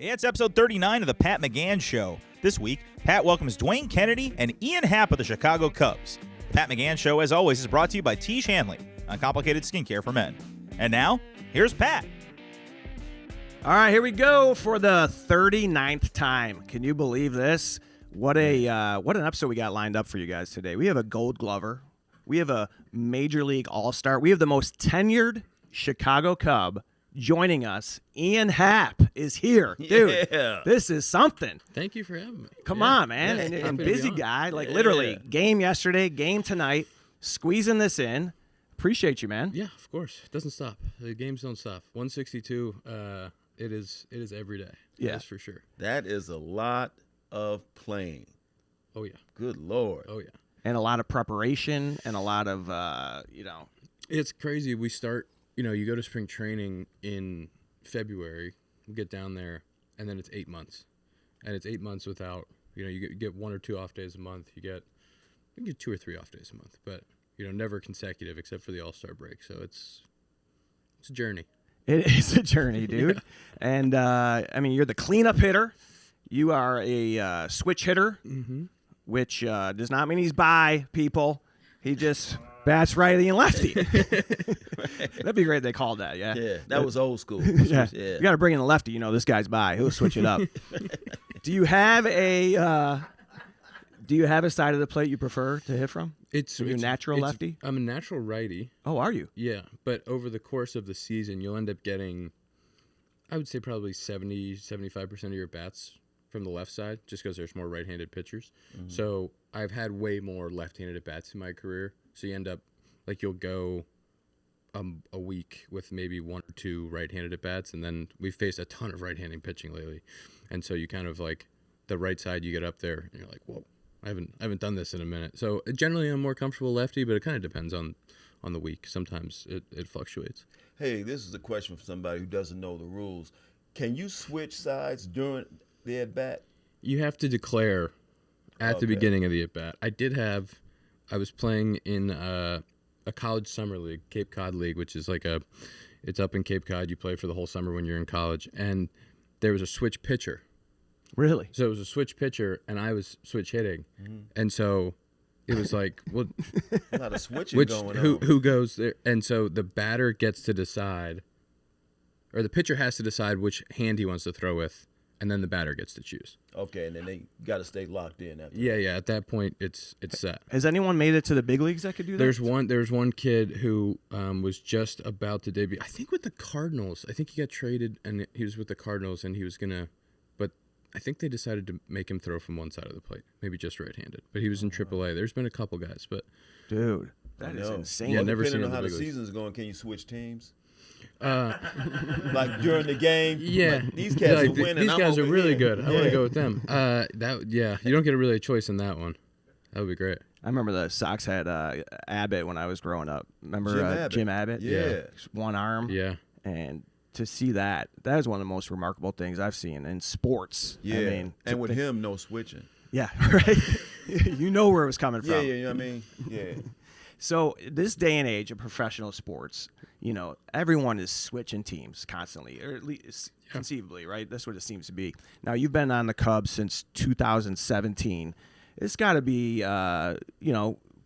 It's episode 39 of the Pat McGann Show. This week, Pat welcomes Dwayne Kennedy and Ian Happ of the Chicago Cubs. Pat McGann Show, as always, is brought to you by Tiege Hanley, uncomplicated skincare for men. And now, here's Pat. All right, here we go for the 39th time. Can you believe this? What an episode we got lined up for you guys today. We have a Gold Glover. We have a Major League All-Star. We have the most tenured Chicago Cub joining us. Ian Happ is here. Dude, This is something. Thank you for having me. Come on, man. And busy guy. Like, literally, game yesterday, game tonight, squeezing this in. Appreciate you, man. Yeah, of course. It doesn't stop. The games don't stop. 162, it is every day. Yeah. That's for sure. That is a lot of playing. Oh, yeah. Good Lord. Oh, yeah. And a lot of preparation and a lot of, It's crazy. We start, you go to spring training in February, we get down there, and then it's 8 months. And it's 8 months without, you get 1 or 2 off days a month. You get 2 or 3 off days a month, but, never consecutive except for the All-Star break. So it's a journey. It is a journey, dude. Yeah. And, you're the cleanup hitter. You are a switch hitter, which does not mean he's by people. He just bats righty and lefty. That'd be great if they called that, yeah? Yeah, that was old school. Yeah. You got to bring in the lefty. This guy's by. He'll switch it up. Do you have a side of the plate you prefer to hit from? Are you a natural lefty? I'm a natural righty. Oh, are you? Yeah, but over the course of the season, you'll end up getting, I would say probably 70-75% of your bats from the left side, just because there's more right-handed pitchers. Mm-hmm. So I've had way more left-handed at-bats in my career. So you end up, you'll go a week with maybe 1 or 2 right-handed at-bats, and then we've faced a ton of right-handed pitching lately. And so you kind of the right side, you get up there, and you're like, whoa. I haven't done this in a minute. So generally I'm more comfortable lefty, but it kind of depends on the week. Sometimes it fluctuates. Hey, this is a question for somebody who doesn't know the rules. Can you switch sides during the at-bat? You have to declare at the beginning of the at-bat. I was playing in a college summer league, Cape Cod League, which is it's up in Cape Cod. You play for the whole summer when you're in college. And there was a switch pitcher. Really? So it was a switch pitcher, and I was switch hitting, and so it was a lot of switching going on. Who goes there? And so the batter gets to decide, or the pitcher has to decide which hand he wants to throw with, and then the batter gets to choose. Okay, and then they got to stay locked in. Yeah. At that point, it's set. Has anyone made it to the big leagues that could do that? There's one kid who was just about to debut. I think with the Cardinals. I think he got traded, and he was with the Cardinals, and he was gonna. I think they decided to make him throw from one side of the plate, maybe just right-handed. But he was in AAA. There's been a couple guys, but dude, that is insane. Yeah, never depending seen on how the season's going, can you switch teams? During the game. Yeah, these cats are winning. These guys are really good. I want to go with them. You don't get really a choice in that one. That would be great. I remember the Sox had Abbott when I was growing up. Remember Jim Abbott? Yeah. One arm. Yeah. And to see that is one of the most remarkable things I've seen in sports. Yeah. And with him, no switching. Yeah, right. You know where it was coming from. Yeah, you know what I mean? Yeah. So this day and age of professional sports, everyone is switching teams constantly, or at least conceivably, right? That's what it seems to be. Now, you've been on the Cubs since 2017. It's got to be,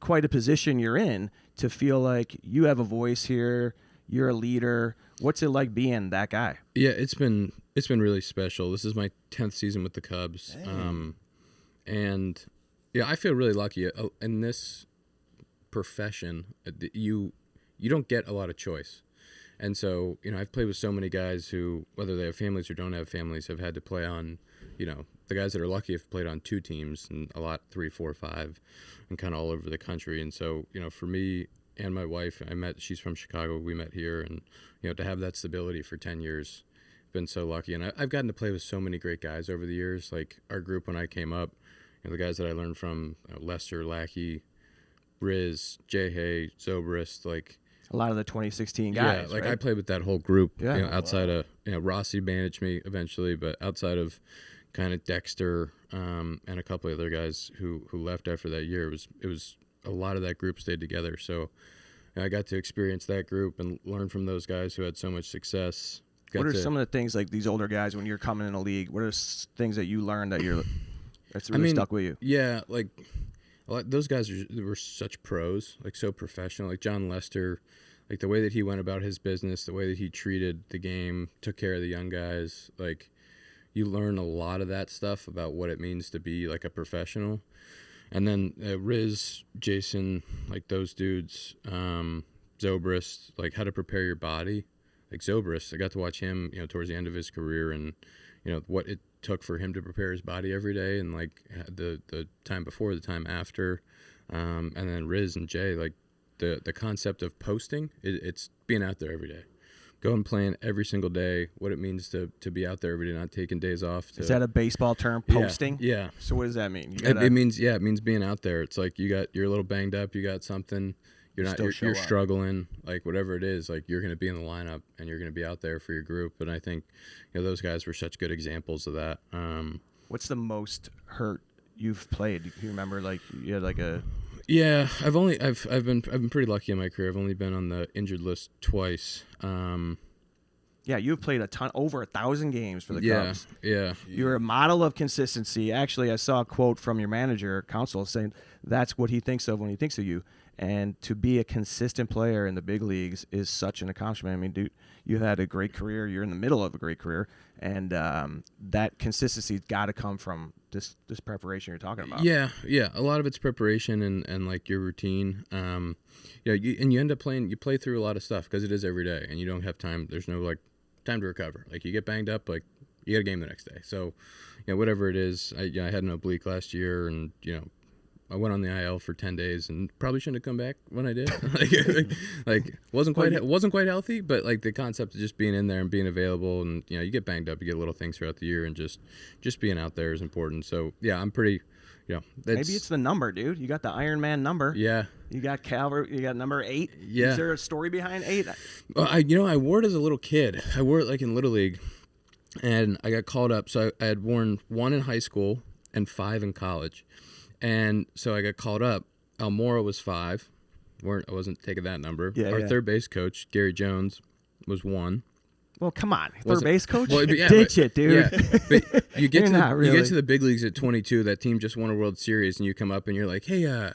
quite a position you're in to feel like you have a voice here, you're a leader. What's it like being that guy? Yeah, it's been really special. This is my 10th season with the Cubs. And I feel really lucky in this profession. You don't get a lot of choice. And so, I've played with so many guys who, whether they have families or don't have families, have had to play on, the guys that are lucky have played on 2 teams, and a lot 3, 4, 5, and kind of all over the country. And so, for me and my wife, she's from Chicago, we met here, and to have that stability for 10 years, been so lucky. And I've gotten to play with so many great guys over the years. Like our group when I came up, the guys that I learned from, Lester, Lackey, Riz, Jay Hay, Zobrist, a lot of the 2016 guys. Yeah, right? I played with that whole group. Yeah. Outside of Rossi managed me eventually, but outside of kind of Dexter and a couple of other guys who left after that year, it was a lot of that group stayed together. So I got to experience that group and learn from those guys who had so much success. What are some of the things like these older guys when you're coming in a league? What are things that you learned that's really stuck with you? Yeah, like those guys were such pros, like so professional. Like John Lester, like the way that he went about his business, the way that he treated the game, took care of the young guys. Like you learn a lot of that stuff about what it means to be like a professional. And then Riz, Jason, like those dudes, Zobrist, like how to prepare your body. Like Zobrist, I got to watch him, towards the end of his career, and what it took for him to prepare his body every day, and like the time before, the time after, and then Riz and Jay, like the concept of posting, it's being out there every day, going playing every single day, what it means to be out there every day, not taking days off. Is that a baseball term, posting? Yeah. So what does that mean? It means being out there. It's like you're a little banged up, you got something. You're struggling, like whatever it is, like you're going to be in the lineup and you're going to be out there for your group. And I think, those guys were such good examples of that. What's the most hurt you've played? Do you remember, like you had like a? Yeah, I've been pretty lucky in my career. I've only been on the injured list twice. Yeah, you've played over 1,000 games for the Cubs. Yeah. You're a model of consistency. Actually, I saw a quote from your manager, Counsell, saying that's what he thinks of when he thinks of you. And to be a consistent player in the big leagues is such an accomplishment. I mean, dude, you had a great career. You're in the middle of a great career. And that consistency's got to come from this preparation you're talking about. Yeah. A lot of it's preparation and like your routine. You end up playing. You play through a lot of stuff because it is every day, and you don't have time. There's no like time to recover. Like you get banged up, like you got a game the next day. So, whatever it is. I had an oblique last year, and I went on the IL for 10 days and probably shouldn't have come back when I did. like wasn't quite healthy, but like the concept of just being in there and being available, and you get banged up, you get little things throughout the year, and just being out there is important. So yeah, I'm pretty, maybe it's the number, dude. You got the Iron Man number. Yeah. You got you got number 8. Yeah. Is there a story behind 8? Well, I wore it as a little kid. I wore it like in Little League, and I got called up. So I had worn 1 in high school and 5 in college. And so I got called up. Almora was 5. I wasn't taking that number. Our third base coach, Gary Jones, was 1. Well, come on. Third base coach? Well, yeah, Ditch it, dude. Yeah, but you get really. You get to the big leagues at 22. That team just won a World Series, and you come up and you're like, hey,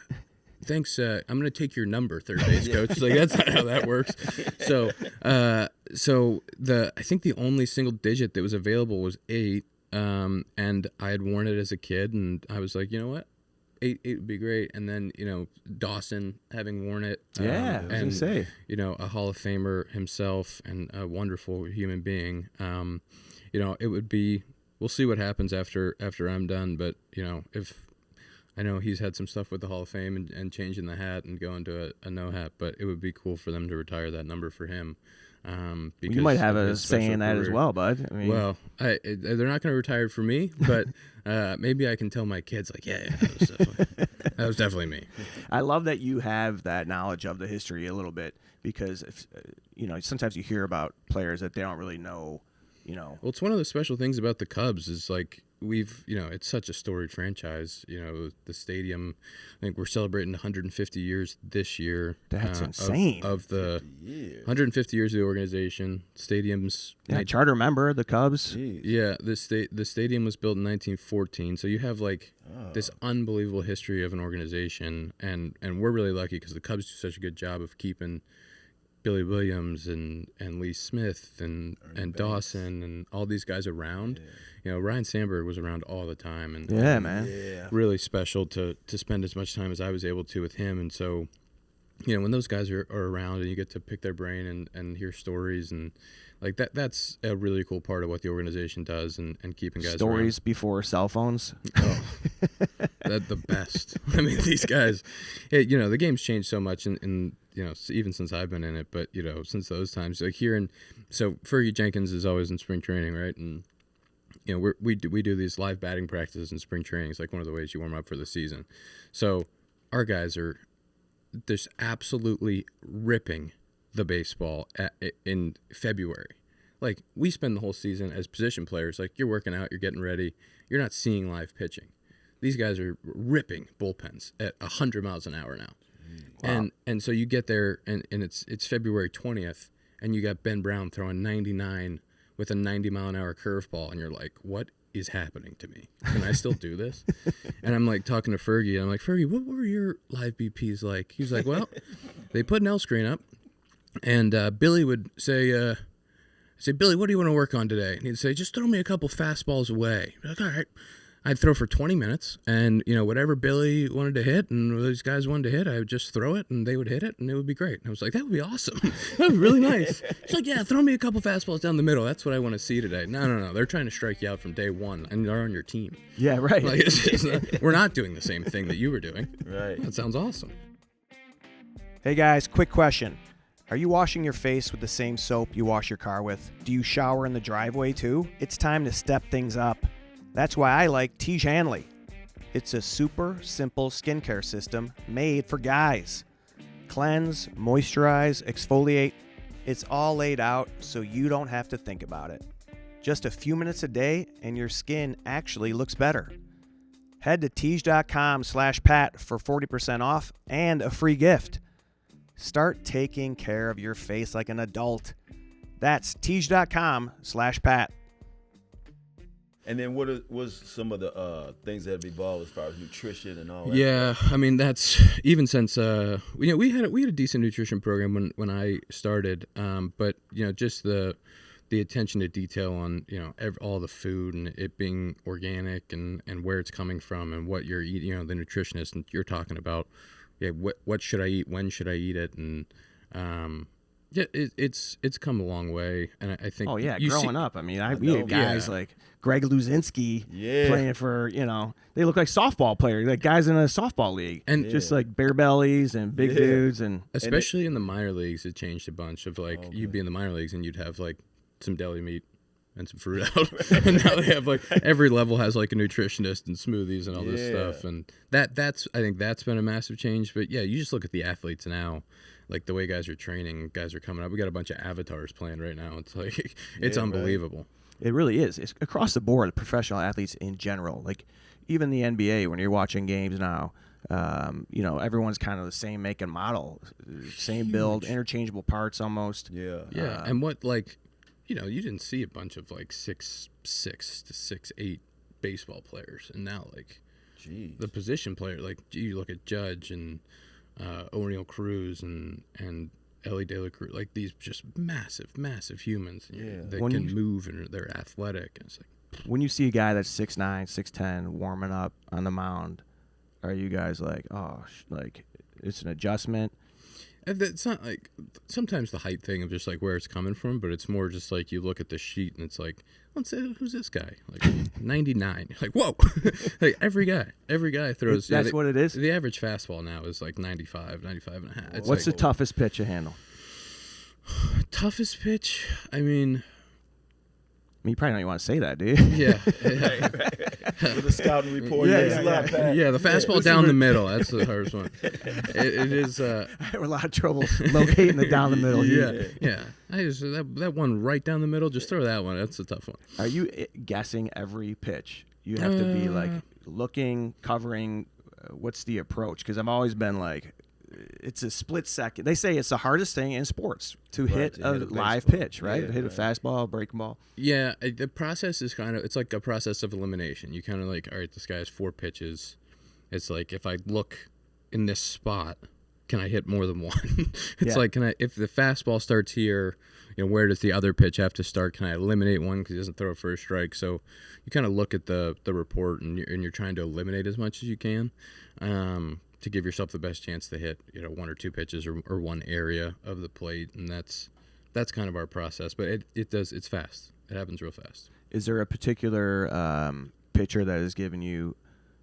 thanks. I'm going to take your number, third base coach. Like, that's not how that works. So I think the only single digit that was available was 8. And I had worn it as a kid, and I was like, you know what? 8 would be great. And then, Dawson having worn it. Yeah, I was going to say. A Hall of Famer himself and a wonderful human being. It would be, we'll see what happens after I'm done. But, if I know he's had some stuff with the Hall of Fame and changing the hat and going to a no hat, but it would be cool for them to retire that number for him. You might have a say in that as well, bud. I mean, well, they're not going to retire it for me, but maybe I can tell my kids, like, that was definitely me. I love that you have that knowledge of the history a little bit, because if, sometimes you hear about players that they don't really know. Well, it's one of the special things about the Cubs is like it's such a storied franchise. The stadium, I think we're celebrating 150 years this year. That's insane. Of the 150 years of the organization. Stadiums. Charter member, the Cubs. Jeez. Yeah, the stadium was built in 1914. So you have this unbelievable history of an organization, and we're really lucky because the Cubs do such a good job of keeping Billy Williams and Lee Smith and Dawson and all these guys around. Ryan Sandberg was around all the time, and really special to spend as much time as I was able to with him. And so, when those guys are around and you get to pick their brain and hear stories, and like that's a really cool part of what the organization does, and keeping guys stories around. Before cell phones. Oh, that's the best. I mean, these guys, the game's changed so much in even since I've been in it, but since those times, like so Fergie Jenkins is always in spring training, right? And we do these live batting practices in spring training. It's like one of the ways you warm up for the season. So our guys are just absolutely ripping the baseball in February. Like, we spend the whole season as position players, like, you're working out, you're getting ready, you're not seeing live pitching. These guys are ripping bullpens at 100 miles an hour now. Wow. And so you get there, and it's February 20th, and you got Ben Brown throwing 99 with a 90-mile-an-hour curveball, and you're like, what is happening to me? Can I still do this? And I'm like talking to Fergie, and I'm like, Fergie, what were your live BPs like? He was like, well, they put an L screen up, and Billy would say, Billy, what do you want to work on today? And he'd say, just throw me a couple fastballs away. I'd be like, all right. I'd throw for 20 minutes, and, whatever Billy wanted to hit and those guys wanted to hit, I would just throw it, and they would hit it, and it would be great. And I was like, that would be awesome. That would be really nice. He's like, yeah, throw me a couple fastballs down the middle. That's what I want to see today. No. They're trying to strike you out from day one, and they're on your team. Yeah, right. Like, we're not doing the same thing that you were doing. Right. That sounds awesome. Hey, guys, quick question. Are you washing your face with the same soap you wash your car with? Do you shower in the driveway, too? It's time to step things up. That's why I like Tiege Hanley. It's a super simple skincare system made for guys. Cleanse, moisturize, exfoliate. It's all laid out so you don't have to think about it. Just a few minutes a day and your skin actually looks better. Head to Tiege.com/Pat for 40% off and a free gift. Start taking care of your face like an adult. That's Tiege.com/Pat. And then what was some of the things that have evolved as far as nutrition and all that? Yeah, I mean, that's even since we had a decent nutrition program when I started, but just the attention to detail on all the food and it being organic and where it's coming from and what you're eating, the nutritionist and you're talking about, what should I eat, when should I eat it, and it's come a long way, and I think. Oh yeah, growing up, I mean, we had guys like Greg Luzinski playing for, they look like softball players, like guys in a softball league, and just like bare bellies and big dudes, and especially in the minor leagues, it changed a bunch of you'd be in the minor leagues and you'd have like some deli meat and some fruit out, and now they have like every level has like a nutritionist and smoothies and all this stuff, and I think that's been a massive change. But yeah, you just look at the athletes now. Like the way guys are training, guys are coming up. We got a bunch of avatars playing right now. It's like it's unbelievable. Right. It really is. It's across the board. Professional athletes in general, like even the NBA. When you're watching games now, everyone's kind of the same make and model, same build, interchangeable parts almost. Yeah. And what you didn't see a bunch of like 6'6" to 6'8" baseball players, and now the position player, you look at Judge and O'Neal Cruz and Ellie De La Cruz, like these just massive humans that can move and they're athletic. And it's like, when you see a guy that's 6'9", 6'10", warming up on the mound, are you guys like, it's an adjustment? It's not like sometimes the height thing of just like where it's coming from, but it's more just like you look at the sheet and it's like, who's this guy? Like 99. You're like, whoa! Like every guy throws. That's what it is. The average fastball now is like 95 and a half. What's the toughest pitch to handle? Toughest pitch? I mean, you probably don't even want to say that, do you? Yeah. With the scouting report, the fastball down the middle. That's the hardest one. It is. I have a lot of trouble locating the down the middle. Yeah. I just that one right down the middle. Just throw that one. That's a tough one. Are you guessing every pitch? You have to be like looking, covering. What's the approach? Because I've always been like, it's a split second. They say it's the hardest thing in sports to hit a live pitch, right? Hit a fastball, a breaking ball. Yeah, the process is it's like a process of elimination. You kind of like, all right, this guy has 4 pitches. It's like, if I look in this spot, can I hit more than one? It's like, if the fastball starts here, where does the other pitch have to start? Can I eliminate one because he doesn't throw a first strike? So you kind of look at the report and you're trying to eliminate as much as you can. To give yourself the best chance to hit, 1 or 2 pitches or one area of the plate, and that's kind of our process. But it's fast. It happens real fast. Is there a particular pitcher that has given you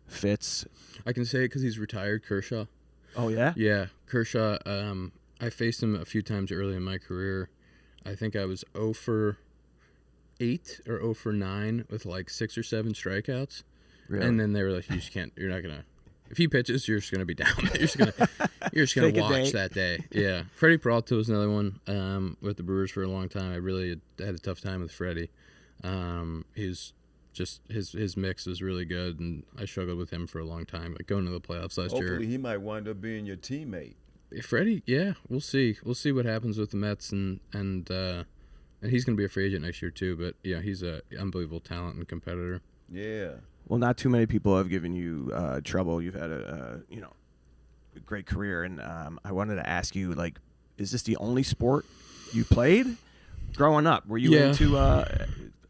fits? I can say it because he's retired, Kershaw. Oh yeah. Yeah, Kershaw. I faced him a few times early in my career. I think I was 0 for 8 or 0 for 9 with like 6 or 7 strikeouts. Really? And then they were like, you're not gonna. If he pitches, you're just gonna be down. You're just gonna watch that day. Yeah. Freddie Peralta was another one with the Brewers for a long time. I really had a tough time with Freddie. He's just his mix is really good, and I struggled with him for a long time. Like going to the playoffs last year. Hopefully, he might wind up being your teammate. Freddie, yeah, we'll see. We'll see what happens with the Mets and and he's going to be a free agent next year too. But yeah, he's a unbelievable talent and competitor. Yeah. Well, not too many people have given you trouble. You've had a great career, and I wanted to ask you, like, is this the only sport you played growing up? Were you into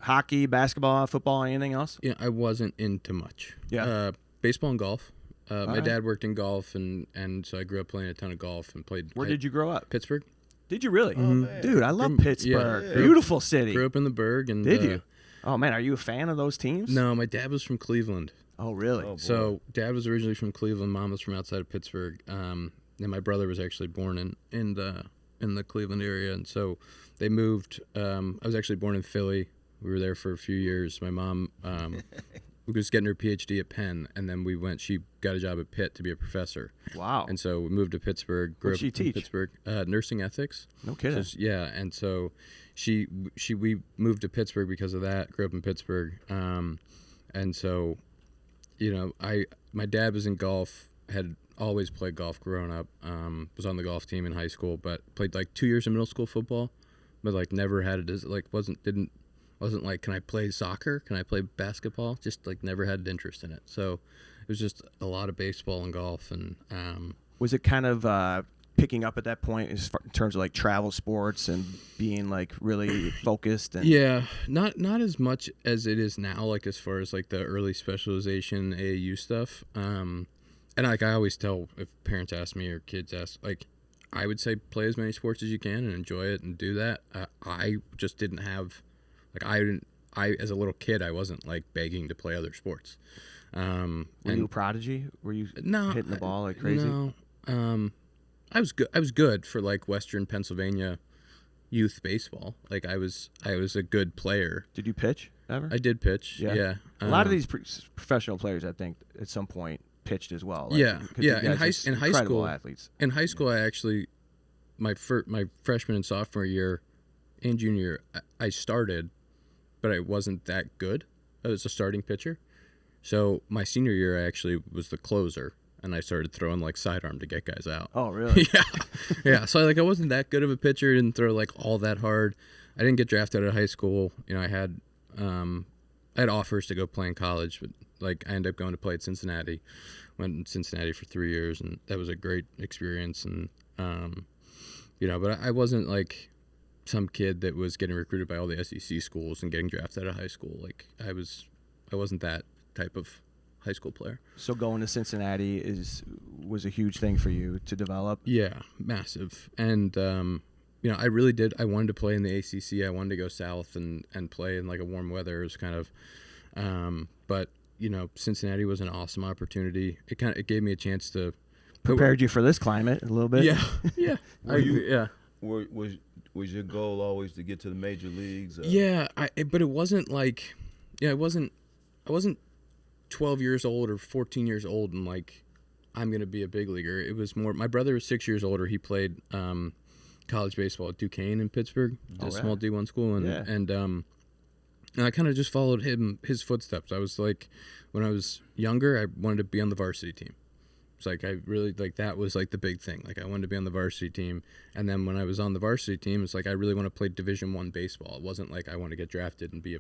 hockey, basketball, football, anything else? Yeah, I wasn't into much. Yeah. Baseball and golf. My right. dad worked in golf, and so I grew up playing a ton of golf and played. Where did you grow up? Pittsburgh. Did you really? Oh, man. Dude, I love Pittsburgh. Yeah. Beautiful city. Grew up in the Burgh. And, Did you? Oh, man, are you a fan of those teams? No, my dad was from Cleveland. Oh, really? Oh, boy. So dad was originally from Cleveland. Mom was from outside of Pittsburgh. And my brother was actually born in the Cleveland area. And so they moved. I was actually born in Philly. We were there for a few years. My mom was getting her PhD at Penn, and then she got a job at Pitt to be a professor. Wow. And so we moved to Pittsburgh. Grew What'd she up in teach? Pittsburgh, nursing ethics. No kidding. So, yeah, and so we moved to Pittsburgh because of that. Grew up in Pittsburgh, and so, my dad was in golf. Had always played golf growing up. Was on the golf team in high school, but played like 2 years of middle school football, but like never had it as wasn't like, can I play soccer? Can I play basketball? Just like never had an interest in it. So it was just a lot of baseball and golf. And was it kind of picking up at that point in terms of like travel sports and being like really focused? And yeah, not as much as it is now, like as far as like the early specialization AAU stuff. And like I always tell, if parents ask me or kids ask, like I would say play as many sports as you can and enjoy it and do that. I just didn't have. Like I as a little kid, I wasn't like begging to play other sports. Were you a prodigy? Were you hitting the ball like crazy? No. I was good. I was good for like Western Pennsylvania youth baseball. Like I was a good player. Did you pitch ever? I did pitch. Yeah. A lot of these professional players, I think, at some point pitched as well. Like, yeah. In high incredible school, athletes. In high school, I actually my freshman and sophomore year and junior year, I started. But I wasn't that good. I was a starting pitcher. So my senior year, I actually was the closer, and I started throwing like sidearm to get guys out. Oh, really? Yeah. So I wasn't that good of a pitcher. Didn't throw like all that hard. I didn't get drafted out of high school. I had offers to go play in college, but like I ended up going to play at Cincinnati. Went in Cincinnati for 3 years, and that was a great experience. And but I wasn't like some kid that was getting recruited by all the SEC schools and getting drafted out of high school. Like I wasn't that type of high school player. So going to Cincinnati was a huge thing for you to develop? Yeah, massive. And I really did. I wanted to play in the ACC. I wanted to go south and play in like a warm weather. It was kind of but Cincinnati was an awesome opportunity. It gave me a chance to prepared you for this climate a little bit. Yeah. Was your goal always to get to the major leagues? Yeah, but it wasn't like, I wasn't 12 years old or 14 years old and like, I'm going to be a big leaguer. It was more, my brother was 6 years older. He played college baseball at Duquesne in Pittsburgh, a small D1 school. And I kind of just followed his footsteps. I was like, when I was younger, I wanted to be on the varsity team. It's like I really like that was like the big thing. Like I wanted to be on the varsity team, and then when I was on the varsity team, it's like I really want to play Division I baseball. It wasn't like I want to get drafted and be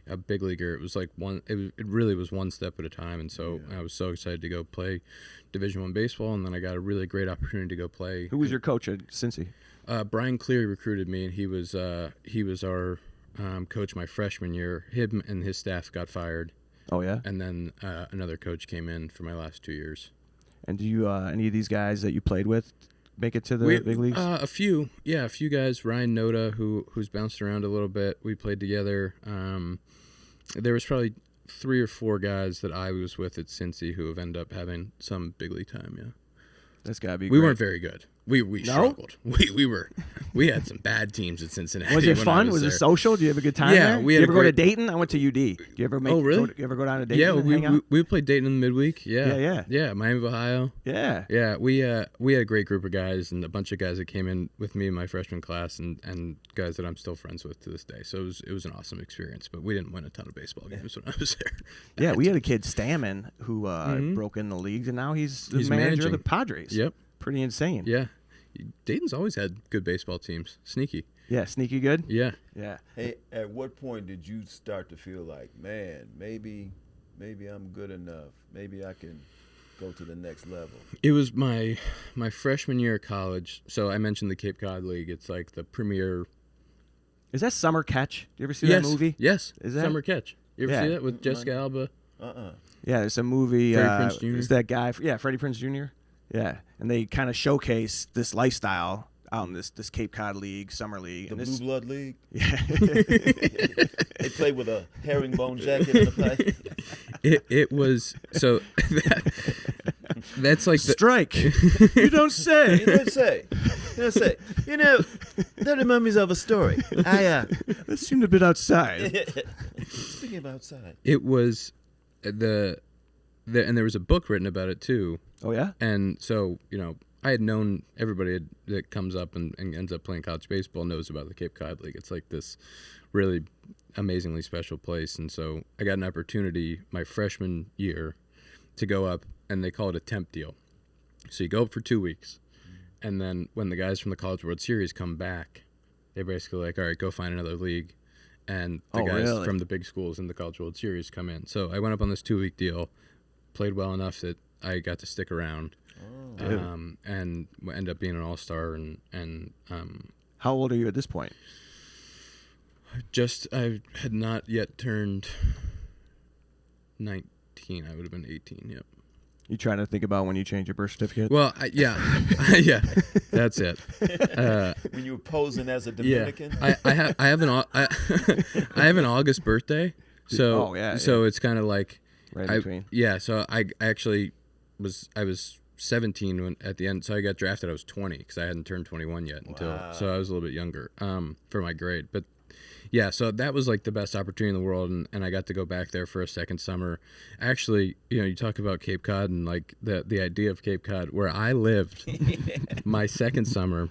a big leaguer. It was like it really was one step at a time. And so I was so excited to go play Division I baseball, and then I got a really great opportunity to go play. Who was your coach at Cincy? Brian Cleary recruited me, and he was our coach my freshman year. Him and his staff got fired. Oh yeah. And then another coach came in for my last 2 years. And do you any of these guys that you played with make it to the big leagues? A few guys. Ryan Noda, who's bounced around a little bit. We played together. There was probably 3 or 4 guys that I was with at Cincy who have ended up having some big league time. Yeah, that's gotta be. We great. weren't very good. We struggled. We had some bad teams at Cincinnati. Was it fun? Was it social? Did you have a good time? Yeah, there? we Did had you ever go to Dayton? I went to UD. Do you ever make? Oh, really? You ever go down to Dayton? Yeah, and hang out? we played Dayton in the midweek. Yeah. Yeah, Miami of Ohio. Yeah. We had a great group of guys and a bunch of guys that came in with me in my freshman class and guys that I'm still friends with to this day. So it was an awesome experience. But we didn't win a ton of baseball games when I was there. Yeah, we had a kid Stammen who broke in the leagues and now he's the manager of the Padres. Yep. Pretty insane. Yeah. Dayton's always had good baseball teams. Sneaky. Yeah, sneaky good. Yeah. Yeah. Hey, at what point did you start to feel like, man, maybe I'm good enough. Maybe I can go to the next level? It was my freshman year of college. So I mentioned the Cape Cod League. It's like the premier. Is that Summer Catch? You ever see that movie? Yes. Is that Summer Catch? You ever Yeah. see that with Jessica Alba? Yeah, it's a movie. Freddie Prinze Jr.? It's that guy. Yeah, Freddie Prinze Jr. Yeah, and they kind of showcase this lifestyle out in this Cape Cod League, Summer League. The and Blue Blood League? Yeah. They play with a herringbone jacket in the play? It was so that's like the Strike. You don't say. You don't say. You don't say. You know, that reminds me of a story. That seemed a bit outside. Speaking of outside. it was the and there was a book written about it too. Oh yeah. And so, I had known everybody that comes up and ends up playing college baseball knows about the Cape Cod League. It's like this really amazingly special place. And so I got an opportunity my freshman year to go up, and they call it a temp deal. So you go up for 2 weeks, and then when the guys from the College World Series come back, they're basically like, all right, go find another league. And the guys really? from the big schools in the College World Series come in. So I went up on this 2-week deal, played well enough that I got to stick around. And end up being an all-star and How old are you at this point? I had not yet turned 19. I would have been 18. Yep. You trying to think about when you change your birth certificate? Well, yeah, that's it. When you were posing as a Yeah, Dominican? I have an August birthday, so Oh, yeah, so it's kind of like Right in between. Yeah, so I actually was 17 when at the end, so I got drafted. I was 20 because I hadn't turned 21 yet so I was a little bit younger for my grade. But yeah, so that was like the best opportunity in the world, and I got to go back there for a second summer. Actually, you talk about Cape Cod and like the idea of Cape Cod, where I lived. My second summer,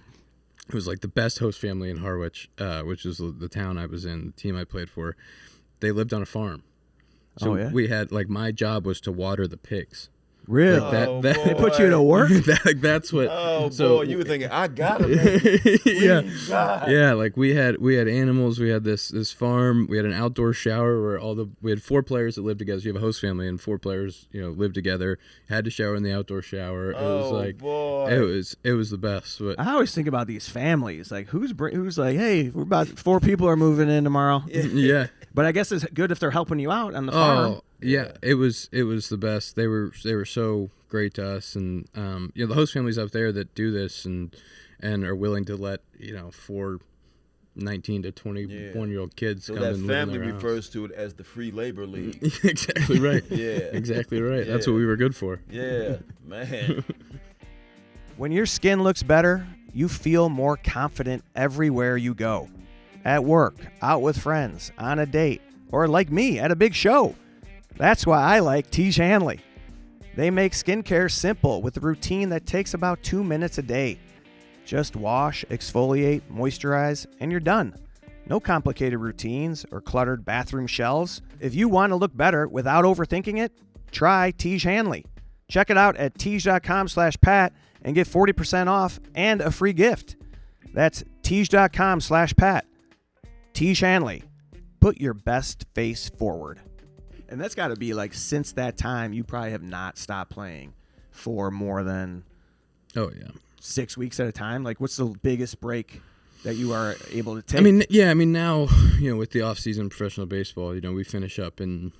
it was like the best host family in Harwich, which is the town I was in, the team I played for. They lived on a farm. So we had, like, my job was to water the pigs. Really? Like They put you to work? That's what. Oh, so, boy, you were thinking, I got it. Yeah. Yeah, like we had animals, we had this farm, we had an outdoor shower where we had 4 players that lived together. So you have a host family and 4 players, lived together, had to shower in the outdoor shower. It was like, boy. it was the best. But I always think about these families. Like, who's like, hey, we're about 4 people are moving in tomorrow. yeah. But I guess it's good if they're helping you out on the farm. Oh, yeah, it was the best. They were so great to us, and the host families out there that do this and are willing to let 4 19 to 21-year-old kids so come and that live family in their refers to it as the free labor league. Exactly right. Yeah. Exactly right. Yeah. That's what we were good for. Yeah, man. When your skin looks better, you feel more confident everywhere you go. At work, out with friends, on a date, or like me, at a big show. That's why I like Tiege Hanley. They make skincare simple with a routine that takes about 2 minutes a day. Just wash, exfoliate, moisturize, and you're done. No complicated routines or cluttered bathroom shelves. If you want to look better without overthinking it, try Tiege Hanley. Check it out at Tiege.com/Pat and get 40% off and a free gift. That's Tiege.com/Pat. Tiege Hanley. Put your best face forward. And that's got to be like, since that time, you probably have not stopped playing for more than Oh yeah. 6 weeks at a time. Like, what's the biggest break that you are able to take? I mean, now, with the off-season professional baseball, we finish up in,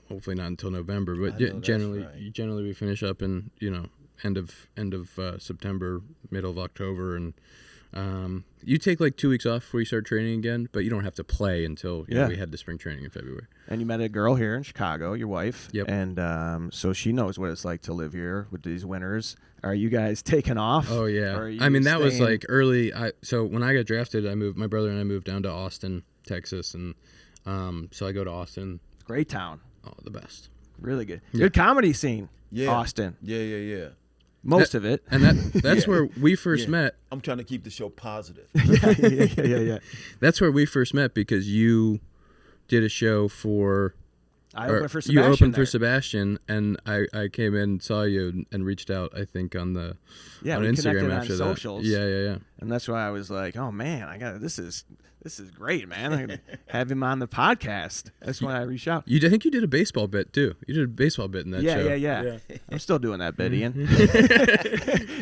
hopefully not until November, but generally we finish up in, end of September, middle of October, and you take like 2 weeks off before you start training again, but you don't have to play until we had the spring training in February. And you met a girl here in Chicago, your wife. Yep. And so she knows what it's like to live here with these winters. Are you guys taking off? Oh yeah. Or are you I mean, that was staying? like early. So when I got drafted, my brother and I moved down to Austin, Texas, and so I go to Austin. Great town. Oh, the best. Really good. Yeah. Good comedy scene. Yeah. Austin. Yeah. Most of it. And that's Yeah. where we first met. I'm trying to keep the show positive. Yeah. That's where we first met because you did a show for. I or opened for Sebastian. You opened there. for Sebastian, and I came in, saw you, and reached out. I think on Yeah, on we Instagram connected after on that. socials. Yeah. And that's why I was like, oh man, this is great, man. I gotta have him on the podcast. That's why I reached out. I think you did a baseball bit too. You did a baseball bit in that show. Yeah. I'm still doing that bit, Ian.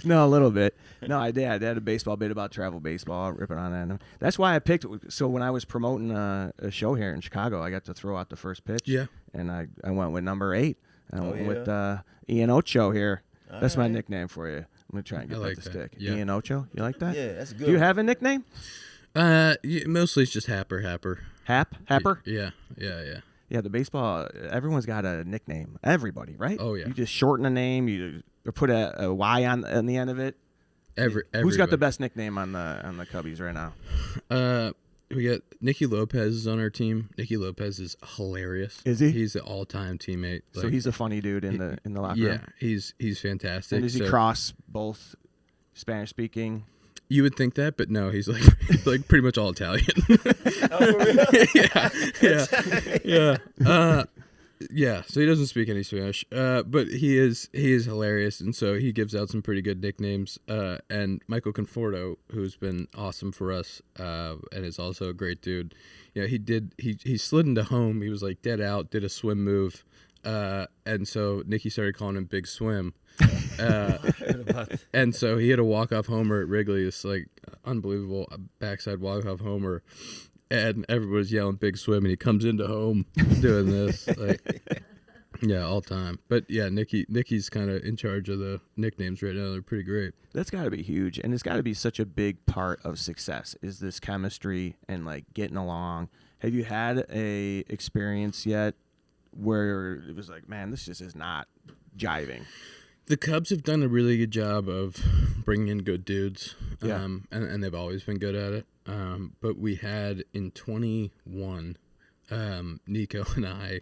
No, a little bit. No, I did. I did a baseball bit about travel baseball, ripping on that. That's why I picked. So when I was promoting a show here in Chicago, I got to throw out the first pitch. Yeah. And I went with number 8. I went with Ian Ocho here. That's my nickname for you. I'm gonna try and get that to stick. Yeah. Ian Ocho, you like that? Yeah, that's good. Do you have a nickname? Mostly it's just Happer. Happer? Yeah. Yeah, the baseball. Everyone's got a nickname. Everybody, right? Oh yeah. You just shorten a name. You put a Y on the end of it. Who's got the best nickname on the Cubbies right now? We got Nicky Lopez is on our team. Nicky Lopez is hilarious. Is he? He's the all-time teammate. So he's a funny dude in the locker room. Yeah, he's fantastic. And does he cross both Spanish speaking? You would think that, but no, he's like like pretty much all Italian. Yeah. So he doesn't speak any Spanish, but he is hilarious, and so he gives out some pretty good nicknames. And Michael Conforto, who's been awesome for us, and is also a great dude. You know, he slid into home. He was like dead out, did a swim move, and so Nicky started calling him Big Swim. And so he had a walk-off homer at Wrigley. It's like unbelievable backside walk-off homer. And everybody's yelling Big Swim, and he comes into home doing this. Like, yeah, all time. But yeah, Nicky's kind of in charge of the nicknames right now. They're pretty great. That's got to be huge, and it's got to be such a big part of success is this chemistry and like getting along. Have you had a experience yet where it was like, man, this just is not jiving? The Cubs have done a really good job of bringing in good dudes, and they've always been good at it. But we had in 21, Nico and I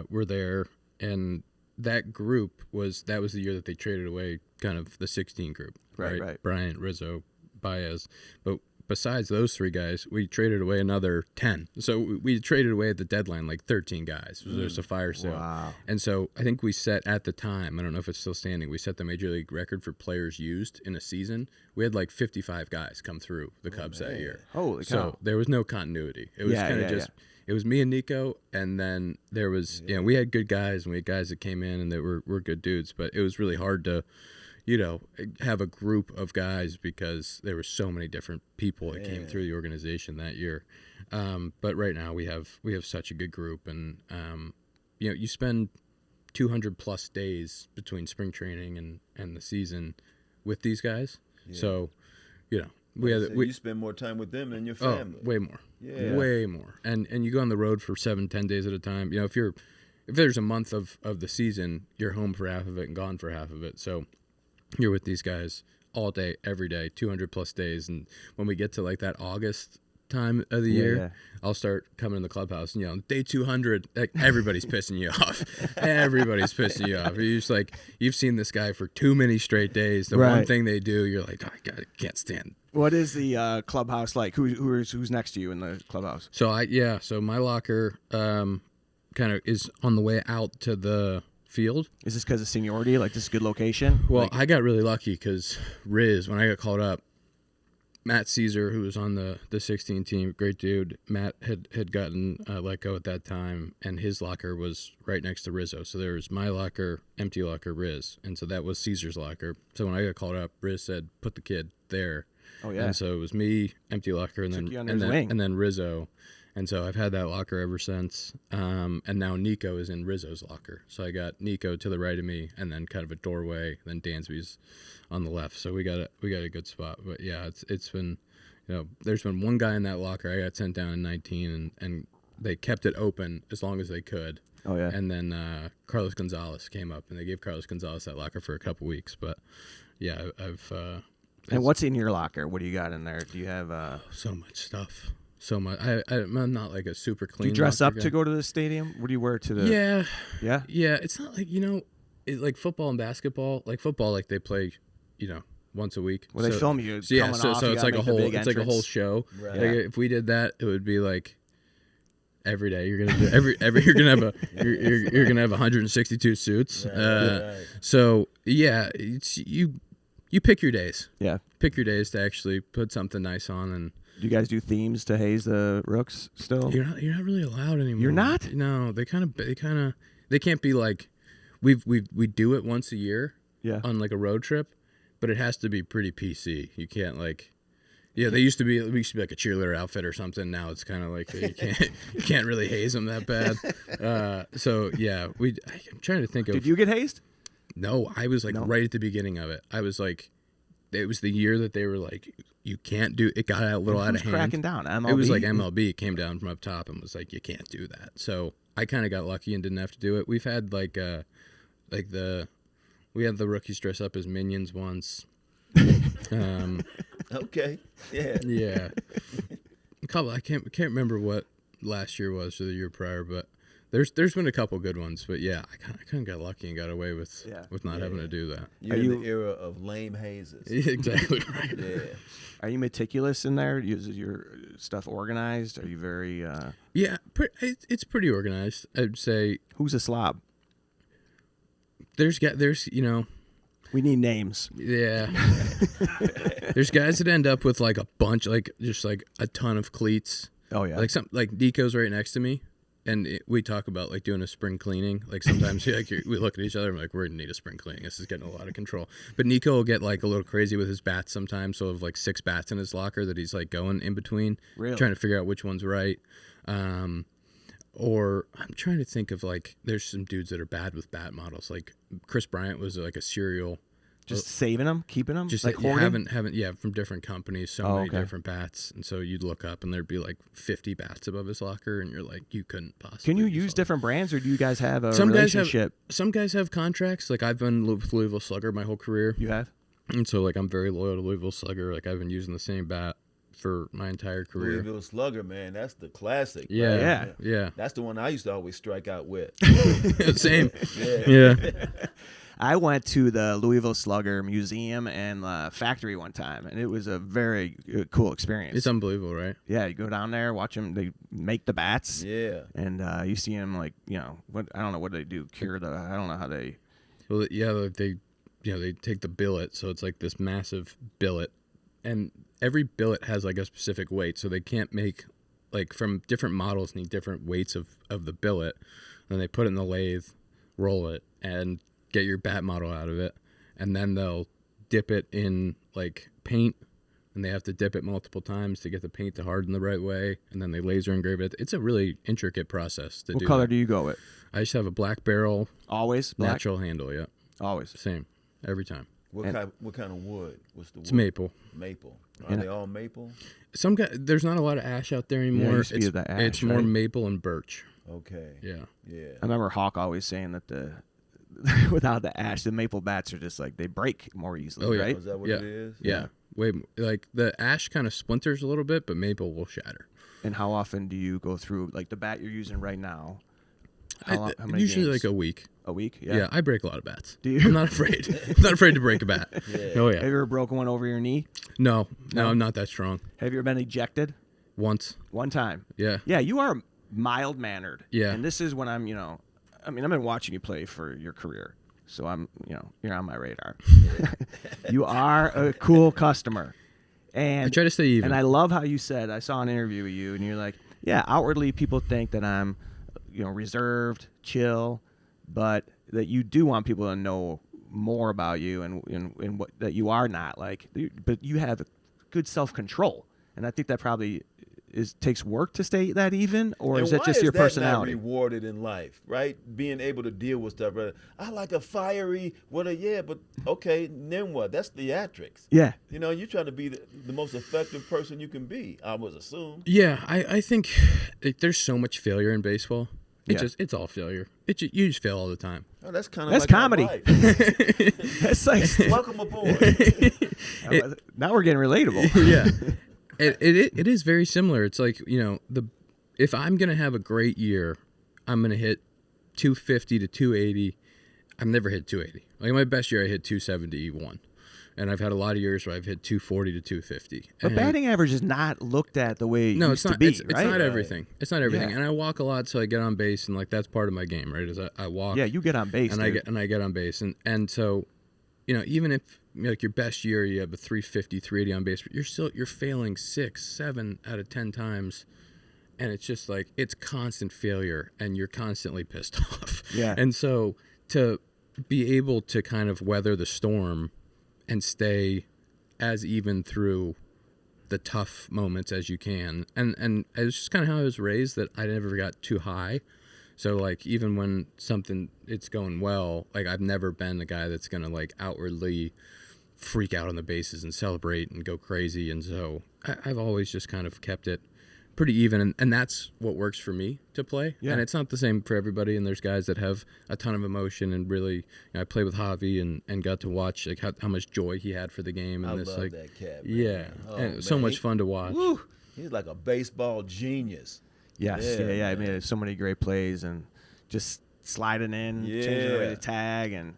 were there, and that group was the year that they traded away kind of the 16 group, right? Bryant, Rizzo, Baez. But besides those 3 guys, we traded away another 10. So we traded away at the deadline like 13 guys. It was just a fire sale. Wow. And so I think we set at the time, I don't know if it's still standing, we set the Major League record for players used in a season. We had like 55 guys come through the Cubs that year. Holy cow. So there was no continuity. It was kind of just, it was me and Nico, and then there was, we had good guys, and we had guys that came in and that were good dudes, but it was really hard to, have a group of guys because there were so many different people that came through the organization that year. But right now we have such a good group, and you spend 200 plus days between spring training and the season with these guys. Yeah. So, you spend more time with them than your family. Way more. Yeah. Way more. And you go on the road for 7-10 days at a time. If there's a month of the season, you're home for half of it and gone for half of it. So you're with these guys all day, every day, 200 plus days. And when we get to like that August time of the year, I'll start coming in the clubhouse and day 200, like everybody's pissing you off. Everybody's pissing you off. You're just like, you've seen this guy for too many straight days. The one thing they do, you're like, oh, I can't stand. What is the clubhouse like? Who's next to you in the clubhouse? So my locker kind of is on the way out to the field. Is this because of seniority? Like, this is a good location? Well, I got really lucky because Riz, when I got called up, Matt Caesar, who was on the 16 team, great dude. Matt had gotten let go at that time, and his locker was right next to Rizzo. So there was my locker, empty locker, Riz, and so that was Caesar's locker. So when I got called up, Riz said, "Put the kid there." Oh yeah. And so it was me, empty locker, and then Rizzo. And so I've had that locker ever since. And now Nico is in Rizzo's locker. So I got Nico to the right of me, and then kind of a doorway. Then Dansby's on the left. So we got a good spot. But yeah, it's been, there's been one guy in that locker. I got sent down in 19, and they kept it open as long as they could. Oh yeah. And then Carlos Gonzalez came up, and they gave Carlos Gonzalez that locker for a couple weeks. But yeah, I've. And what's in your locker? What do you got in there? Do you have so much stuff? So much. I'm not like a super clean. Do you dress up guy. to go to the stadium? What do you wear to the? Yeah. It's not like like football and basketball. Like football, like they play, once a week. Well, they film you. So it's like a whole show. Right. Like if we did that, it would be like every day you're gonna do you're gonna have you're gonna have 162 suits. Right. So yeah, it's you you pick your days. Yeah. Pick your days to actually put something nice on, and Do you guys do themes to haze the rooks still? you're not really allowed anymore. You're not? No, they can't be like we do it once a year Yeah. on like a road trip, but it has to be pretty PC. You can't like. Yeah, we used to be like a cheerleader outfit or something. Now it's kind of like you can't really haze them that bad. So yeah, I'm trying to think of. Did you get hazed? No, I was like No? right at the beginning of it. I was like, it was the year that they were like, you can't do. It got a little out of hand. Cracking down. MLB? It was like MLB came down from up top and was like, you can't do that. So I kind of got lucky and didn't have to do it. We've had we had the rookies dress up as minions once. Okay. Yeah. Yeah. A couple. I can't remember what last year was or the year prior, but there's been a couple good ones. But yeah, I kind of got lucky and got away with not having to do that. You're in the era of lame hazes. Exactly right. Yeah. Are you meticulous in there? Is your stuff organized? Are you very? Yeah, it's pretty organized. I'd say. Who's a slob? There's We need names. Yeah. There's guys that end up with like a bunch, like just like a ton of cleats. Oh yeah. Like Nico's right next to me, and we talk about like doing a spring cleaning. Like sometimes we look at each other and we're like, we're gonna need a spring cleaning. This is getting a lot of control. But Nico will get like a little crazy with his bats sometimes. So have like 6 bats in his locker that he's like going in between, Really? trying to figure out which one's right. Or I'm trying to think of like there's some dudes that are bad with bat models. Like Chris Bryant was like a serial. Just saving them, keeping them, Just like you hoarding? haven't from different companies, so many different bats, and so you'd look up and there'd be like 50 bats above his locker, and you're like, you couldn't possibly. Can you use different brands, or do you guys have a some relationship? Some guys have contracts. Like I've been with Louisville Slugger my whole career, You have? and so like I'm very loyal to Louisville Slugger. Like I've been using the same bat for my entire career. Louisville Slugger, man, that's the classic. Yeah, right? yeah. That's the one I used to always strike out with. Same. Yeah. Yeah. I went to the Louisville Slugger Museum and factory one time, and it was a very cool experience. It's unbelievable, right? Yeah, you go down there, watch them. They make the bats. Yeah. And you see them like, what I don't know what they do. Cure the. I don't know how they. Well, yeah, they take the billet, so it's like this massive billet, and every billet has like a specific weight, so they can't make like from different models need different weights of the billet, and they put it in the lathe, roll it, and get your bat model out of it, and then they'll dip it in like paint, and they have to dip it multiple times to get the paint to harden the right way, and then they laser engrave it. It's a really intricate process to do. What color that. do you go with? I just have a black barrel, Always black. natural handle. Yeah, Always. same every time. What kind of wood? What's the wood? It's maple. Maple. Are they all maple? Some guy, there's not a lot of ash out there anymore. used to be the ash, it's more right? maple and birch. Okay. Yeah. Yeah. I remember Hawk always saying that without the ash, the maple bats are just like they break more easily. Oh, yeah. Right? Is that what Yeah. it is? Yeah. Way like the ash kind of splinters a little bit, but maple will shatter. And how often do you go through like the bat you're using right now? How many Usually games? like a week. A week? Yeah. I break a lot of bats. Do you? I'm not afraid. I'm not afraid to break a bat. Yeah. Oh Have yeah. you ever broken one over your knee? No, No? I'm not that strong. Have you ever been ejected? Once. One time. Yeah. Yeah, you are mild mannered. Yeah. And this is when I'm, I've been watching you play for your career. So I'm, you're on my radar. You are a cool customer. And I try to stay even. And I love how you said, I saw an interview with you and you're like, yeah, outwardly people think that I'm, reserved, chill, but that you do want people to know more about you and what that you are not like, but you have good self-control. And I think that probably takes work to stay that even, or And is that why just your that personality? Not rewarded in life, right? Being able to deal with stuff. Right? I like a fiery, but okay, then what? That's theatrics. Yeah. You're trying to be the most effective person you can be, I would assume. Yeah, I think there's so much failure in baseball. It's all failure. You just fail all the time. Oh, that's kind of That's like comedy. my life. That's like Welcome aboard. now we're getting relatable. Yeah. It is very similar. It's like, if I'm going to have a great year, I'm going to hit 250 to 280. I've never hit 280. Like my best year, I hit 271. And I've had a lot of years where I've hit 240 to 250. But And batting average is not looked at the way it no, used it's not. to be, It's right? not everything. It's not everything. Yeah. And I walk a lot, so I get on base, and like that's part of my game, right? Is I walk. Yeah, you get on base, and dude. I get on base, and so, even if like your best year, you have a 350, 380 on base, but you're failing 6, 7 out of 10 times, and it's just like it's constant failure, and you're constantly pissed off. Yeah. And so to be able to kind of weather the storm and stay as even through the tough moments as you can, and it was just kind of how I was raised, that I never got too high. So, like, even when it's going well, like, I've never been the guy that's going to, like, outwardly freak out on the bases and celebrate and go crazy. And so I've always just kind of kept it pretty even. And that's what works for me to play. Yeah. And it's not the same for everybody. And there's guys that have a ton of emotion and really, I played with HAPP-y and got to watch, like, how much joy he had for the game. And I this, love like, that cat, man. yeah. Oh, and it was so man. much fun to watch. Woo, he's like a baseball genius. Yes, yeah. I man. mean, so many great plays and just sliding in, changing the way to tag, and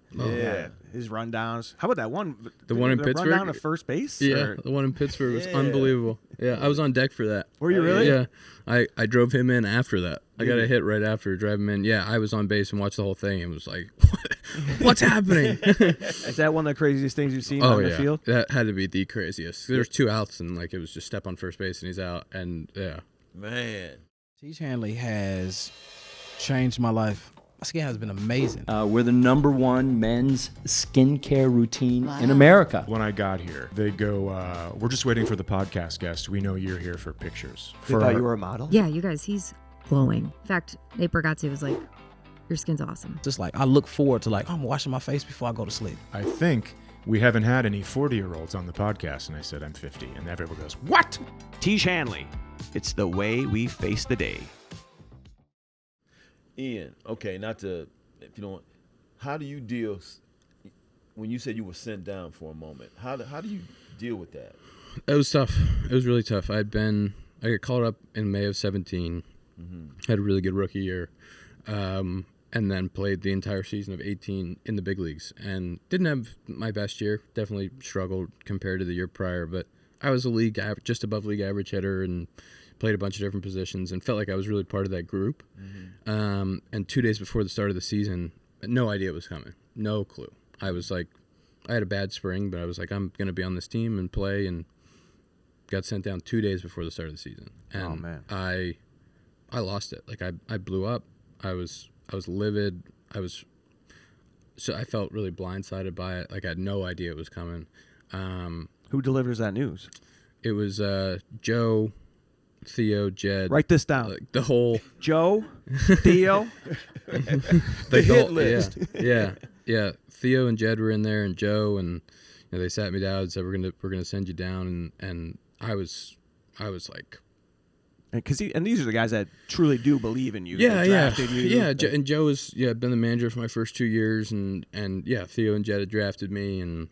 his rundowns. How about that one? The one in Pittsburgh? Rundown to first base? Yeah, Or- the one in Pittsburgh was Yeah. unbelievable. Yeah, I was on deck for that. Were you really? Yeah, I drove him in after that. I got a hit right after, drive him in. Yeah, I was on base and watched the whole thing and was like, what's happening? Is that one of the craziest things you've seen on the field? That had to be the craziest. There was 2 outs and like it was just step on first base and he's out. And yeah. Man. Tiege Hanley has changed my life. My skin has been amazing. We're the #1 men's skincare routine in America. When I got here, they go, we're just waiting for the podcast guest. We know you're here for pictures. They thought you were a model? Yeah, you guys, he's glowing. In fact, Nate Bargatze was like, your skin's awesome. Just like I look forward to I'm washing my face before I go to sleep. I think we haven't had any 40-year-olds on the podcast. And I said, I'm 50. And everyone goes, what? Tiege Hanley. It's the way we face the day. Ian, okay, not to, if you don't, how do you deal, when you said you were sent down for a moment, how do you deal with that? It was tough. It was really tough. I got called up in May of 17, had a really good rookie year, and then played the entire season of 18 in the big leagues, and didn't have my best year. Definitely struggled compared to the year prior, but I was a just above league average hitter and played a bunch of different positions and felt like I was really part of that group. And 2 days before the start of the season, no idea it was coming. No clue. I was like, I had a bad spring, but I was like, I'm going to be on this team and play, and got sent down 2 days before the start of the season. And Oh, man. I lost it. Like I blew up. I was livid. So I felt really blindsided by it. Like I had no idea it was coming. Who delivers that news? It was Joe, Theo, Jed. Write this down. Like the whole Joe, Theo. The hit list. Yeah. Theo and Jed were in there, and Joe, and they sat me down and said, "We're gonna send you down," and I was like, Because these are the guys that truly do believe in you. yeah, that drafted you. yeah. And Joe was been the manager for my first 2 years, and Theo and Jed had drafted me, and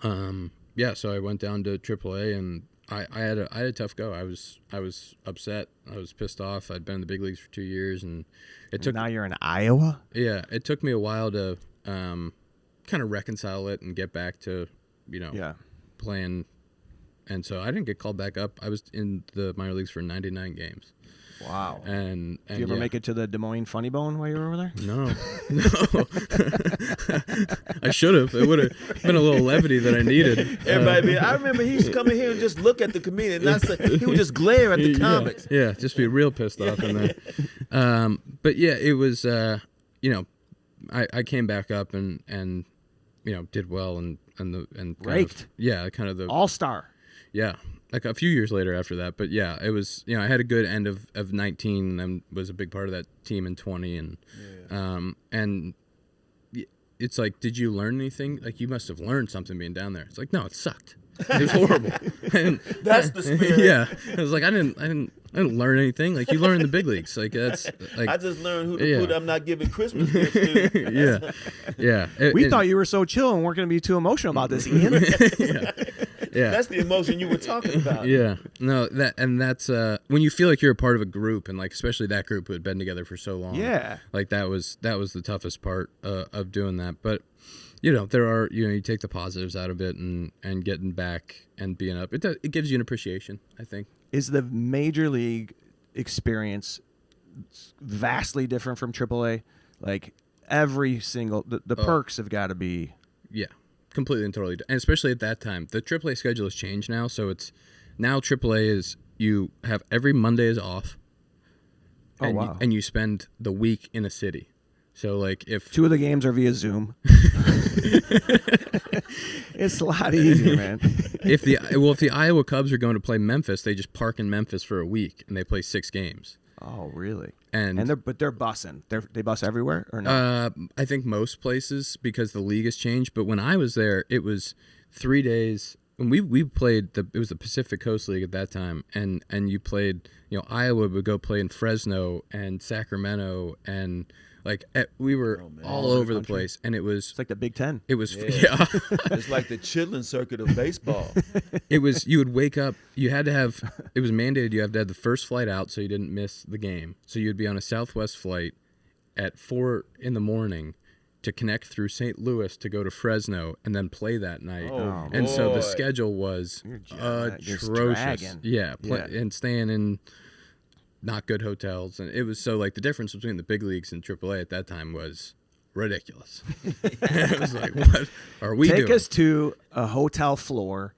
so I went down to AAA, and I had a tough go. I was upset. I was pissed off. I'd been in the big leagues for 2 years, and it took. Now you're in Iowa. Yeah, it took me a while to kind of reconcile it and get back to playing. And so I didn't get called back up. I was in the minor leagues for 99 games. Wow. And Did you ever make it to the Des Moines Funny Bone while you were over there? No. I should have. It would have been a little levity that I needed. Everybody, I remember he used to come in here and just look at the comedian. Not say, he would just glare at the comics. Yeah, just be real pissed off in there. But yeah, it was. I came back up and did well and Raked. Kind of the All-star. Yeah, like a few years later after that. But yeah, it was, I had a good end of 19 and was a big part of that team in 20. And it's like, did you learn anything? Like, you must have learned something being down there. It's like, no, it sucked. It was horrible. And That's the spirit. Yeah. It was like, I didn't learn anything. Like, you learn in the big leagues. Like, that's like. I just learned who to put I'm not giving Christmas gifts to. Yeah. We thought you were so chill and weren't going to be too emotional about this, Ian. Yeah. That's the emotion you were talking about. Yeah. No, that's when you feel like you're a part of a group, and like especially that group who had been together for so long. Yeah. Like that was the toughest part of doing that. But there are you take the positives out of it and getting back and being up. It gives you an appreciation, I think. Is the major league experience vastly different from AAA? Like every single the perks have got to be. Yeah. completely and totally, and especially at that time, the AAA schedule has changed now. So it's now AAA is you have every Monday is off. Oh, And wow. and you spend the week in a city. So like if 2 of the games are via Zoom. It's a lot easier, man. if the Iowa Cubs are going to play Memphis, they just park in Memphis for a week and they play 6 games. Oh, really? And they're bussing. They bus everywhere or no? I think most places because the league has changed. But when I was there, it was 3 days. When we played it was the Pacific Coast League at that time, and you played, Iowa would go play in Fresno and Sacramento, and we were all over the place, and It's like the Big Ten. it was Yeah. It's like the chitlin circuit of baseball. it was you would wake up, you had to have, it was mandated you have to have the first flight out so you didn't miss the game. So you'd be on a Southwest flight at 4 a.m. to connect through St. Louis to go to Fresno and then play that night. Oh, and so the boy. schedule was just atrocious. dragging. Yeah, Yeah. and staying in not good hotels, and it was so the difference between the big leagues and AAA at that time was ridiculous. It was like, what are we doing? Take us to a hotel floor.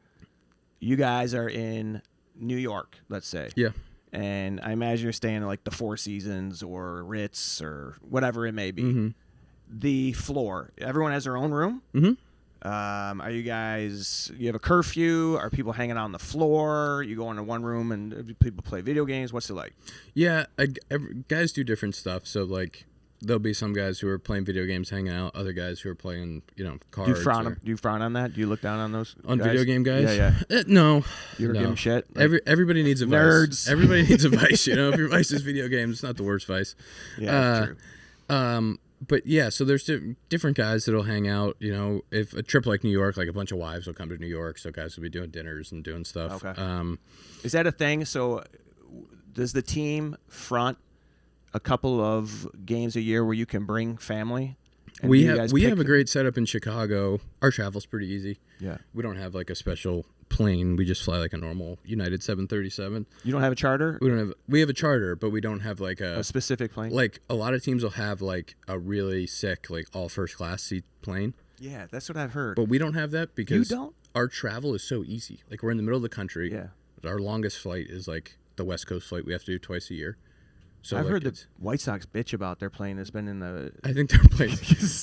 You guys are in New York, let's say. Yeah. And I imagine you're staying at the Four Seasons or Ritz or whatever it may be. Mm-hmm. The floor. Everyone has their own room. Mm-hmm. Are you guys? You have a curfew? Are people hanging out on the floor? You go into one room and people play video games. What's it like? Yeah, guys do different stuff. So there'll be some guys who are playing video games, hanging out. Other guys who are playing, cards. Do you frown on that? Do you look down on those on guys? video game guys? Yeah, yeah. No. You ever no. give them shit? Everybody needs a vice. nerds. Everybody needs a vice. If your vice is video games, it's not the worst vice. Yeah, true. But yeah, so there's different guys that'll hang out. If a trip like New York, a bunch of wives will come to New York, so guys will be doing dinners and doing stuff. Okay. Is that a thing? So does the team front a couple of games a year where you can bring family? And We do you have guys we pick- have a great setup in Chicago. Our travel's pretty easy. Yeah. We don't have a special plane. We just fly a normal United 737. You don't have a charter? We have a charter, but we don't have A specific plane? a lot of teams will have a really sick all first class seat plane. Yeah, that's what I've heard. But we don't have that because don't? our travel is so easy. We're in the middle of the country. Yeah. Our longest flight is the West Coast flight we have to do twice a year. So I've heard the White Sox bitch about their plane that's been in the... I think their plane.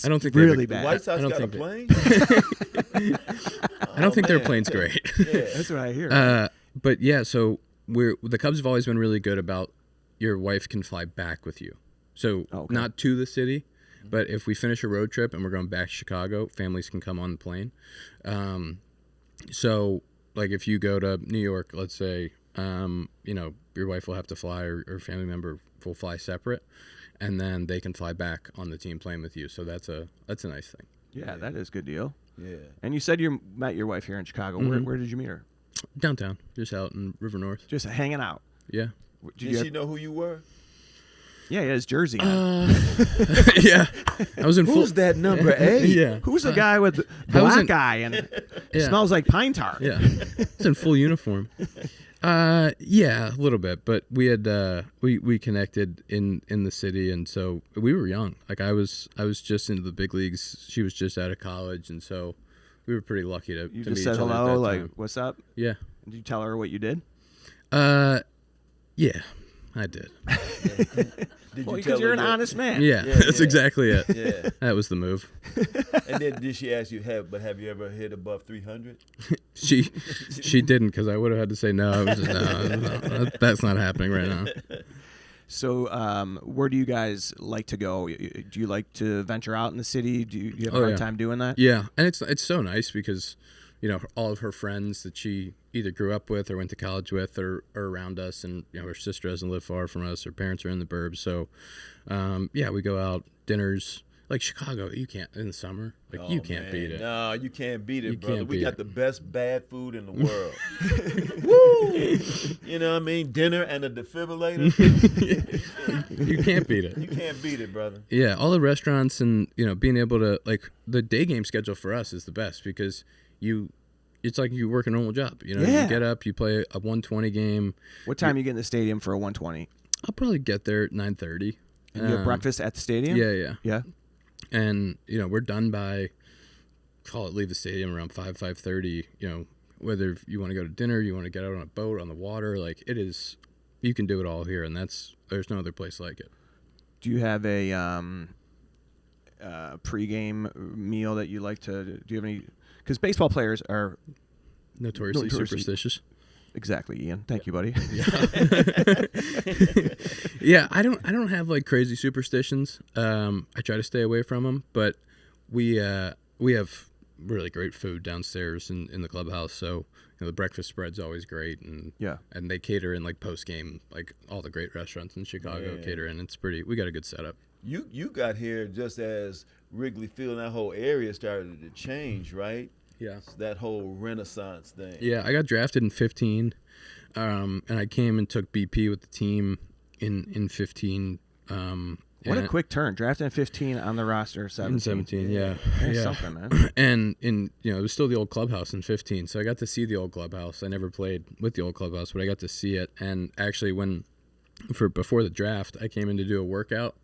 I don't think really they have bad. White Sox I don't got a think plane? I don't think their man. plane's great. Yeah. That's what I hear. But yeah, so the Cubs have always been really good about your wife can fly back with you. So Okay. not to the city, but if we finish a road trip and we're going back to Chicago, families can come on the plane. So if you go to New York, let's say, your wife will have to fly or a family member will fly separate, and then they can fly back on the team plane with you. So that's a nice thing. Yeah, that is a good deal. Yeah. And you said you met your wife here in Chicago. Where did you meet her? Downtown, just out in River North. Just hanging out. Yeah. Did she know who you were? Yeah, he has jersey on. Yeah. I was in full. Who's that number 8? Yeah. Who's the guy with the I was black in- eye and Yeah. smells like pine tar? Yeah. It's in full uniform. Yeah, a little bit, but we had we connected in the city, and so we were young. I was just into the big leagues. She was just out of college, and so we were pretty lucky to You to just meet said each other at hello, that time. what's up? Yeah. Did you tell her what you did? Yeah, I did. Did Well, you because tell you're her an honest man. Yeah, Yeah, that's yeah. exactly it. Yeah. That was the move. And then did she ask you, have you ever hit above 300? She didn't, because I would have had to say no. I was just, no, that's not happening right now. So, where do you guys like to go? Do you like to venture out in the city? Do you have a Oh, hard yeah. time doing that? Yeah, and it's so nice because, all of her friends that she either grew up with or went to college with are around us, and her sister doesn't live far from us. Her parents are in the burbs, so yeah, we go out dinners. Like Chicago, you can't in the summer. You can't beat it. No, you can't beat it, You brother. can't We beat got it. the best bad food in the world. Woo! You know what I mean? Dinner and a defibrillator. You can't beat it. You can't beat it, brother. Yeah, all the restaurants and being able to the day game schedule for us is the best because it's like you work a normal job. You Yeah. get up, you play a 120 game. What time you get in the stadium for a 120? I'll probably get there at 9:30. And you have breakfast at the stadium? Yeah, yeah. Yeah. And we're done by leave the stadium around 5:30. Whether you want to go to dinner, you want to get out on a boat on the water, like it is, you can do it all here, and there's no other place like it. Do you have a pregame meal that you like to? Do you have any? Because baseball players are Notoriously superstitious. Exactly, Ian. Thank you, buddy. Yeah, I don't have like crazy superstitions. I try to stay away from them, but we have really great food downstairs in the clubhouse. So the breakfast spread's always great, and they cater in like post game, like all the great restaurants in Chicago cater in. We got a good setup. You got here just as Wrigley Field and that whole area started to change, right? Yeah. It's that whole Renaissance thing. Yeah, I got drafted in 15, and I came and took BP with the team in 15. What a quick turn! Drafted in 15 on the roster. 17, yeah. That's something, man. And it was still the old clubhouse in 15, so I got to see the old clubhouse. I never played with the old clubhouse, but I got to see it. And actually, before the draft, I came in to do a workout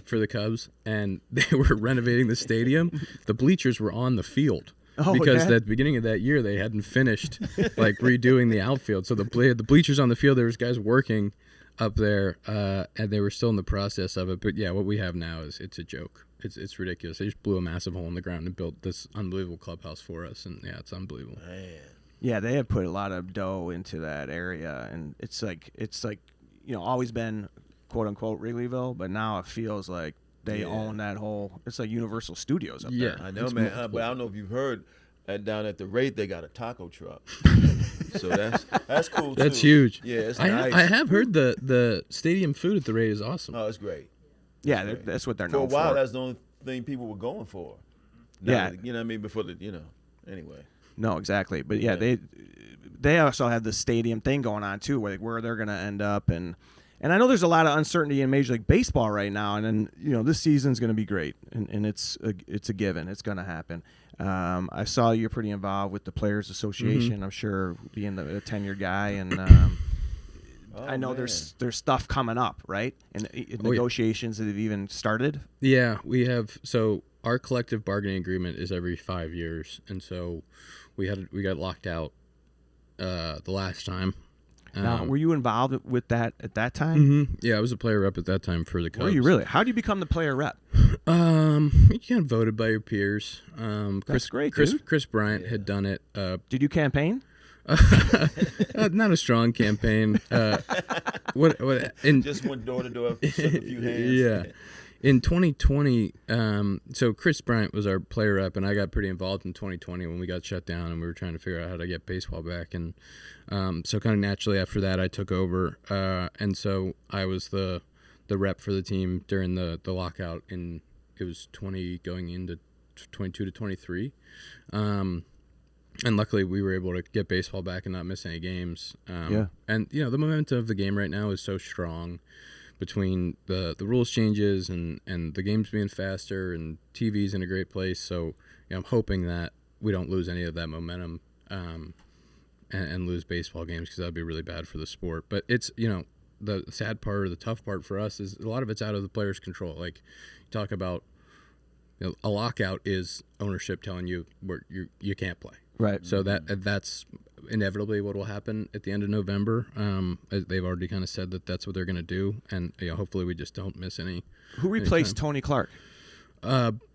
for the Cubs, and they were renovating the stadium. The bleachers were on the field. Because at the beginning of that year, they hadn't finished like redoing the outfield. So the bleachers on the field, there was guys working up there, and they were still in the process of it. But yeah, what we have now it's a joke. It's ridiculous. They just blew a massive hole in the ground and built this unbelievable clubhouse for us, and yeah, it's unbelievable. Man. Yeah, they have put a lot of dough into that area, and it's like always been quote unquote Wrigleyville, but now it feels like they own that whole. It's like Universal Studios up there. I know, man. But I don't know if you've heard. Down at the rate, they got a taco truck, so that's cool. That's too. huge. Yeah, it's nice. I have heard the stadium food at the rate is awesome. Oh, it's great. Yeah, that's what they're known for. For a while, that's the only thing people were going for. Now, you know what I mean. Before anyway. No, exactly. But yeah, they also have the stadium thing going on too, where they're going to end up, and I know there's a lot of uncertainty in Major League Baseball right now, and then this season's going to be great, and it's a given. It's going to happen. I saw you're pretty involved with the Players Association. I'm sure being a tenured guy, and I know there's stuff coming up, right? And negotiations that have even started. Yeah, we have. So our collective bargaining agreement is every 5 years, and so we got locked out the last time. Now, were you involved with that at that time? Mm-hmm. Yeah, I was a player rep at that time for the Cubs. Were you really? How do you become the player rep? You kind of voted by your peers. That's great, dude. Chris Bryant had done it. Did you campaign? Not a strong campaign. Just went door to door, shook a few hands. Yeah. In 2020, so Chris Bryant was our player rep, and I got pretty involved in 2020 when we got shut down, and we were trying to figure out how to get baseball back. And so kind of naturally after that, I took over, and so I was the rep for the team during the lockout. In it was 20 going into 22 to 23, and luckily we were able to get baseball back and not miss any games. And the momentum of the game right now is so strong. Between the rules changes and the games being faster and TV's in a great place, so I'm hoping that we don't lose any of that momentum and lose baseball games, because that would be really bad for the sport. But it's the sad part or the tough part for us is a lot of it's out of the players' control. Like you talk about, a lockout is ownership telling you you can't play. Right. So that's inevitably what will happen at the end of November. They've already kind of said that that's what they're going to do, and hopefully we just don't miss any. Who replaced Tony Clark?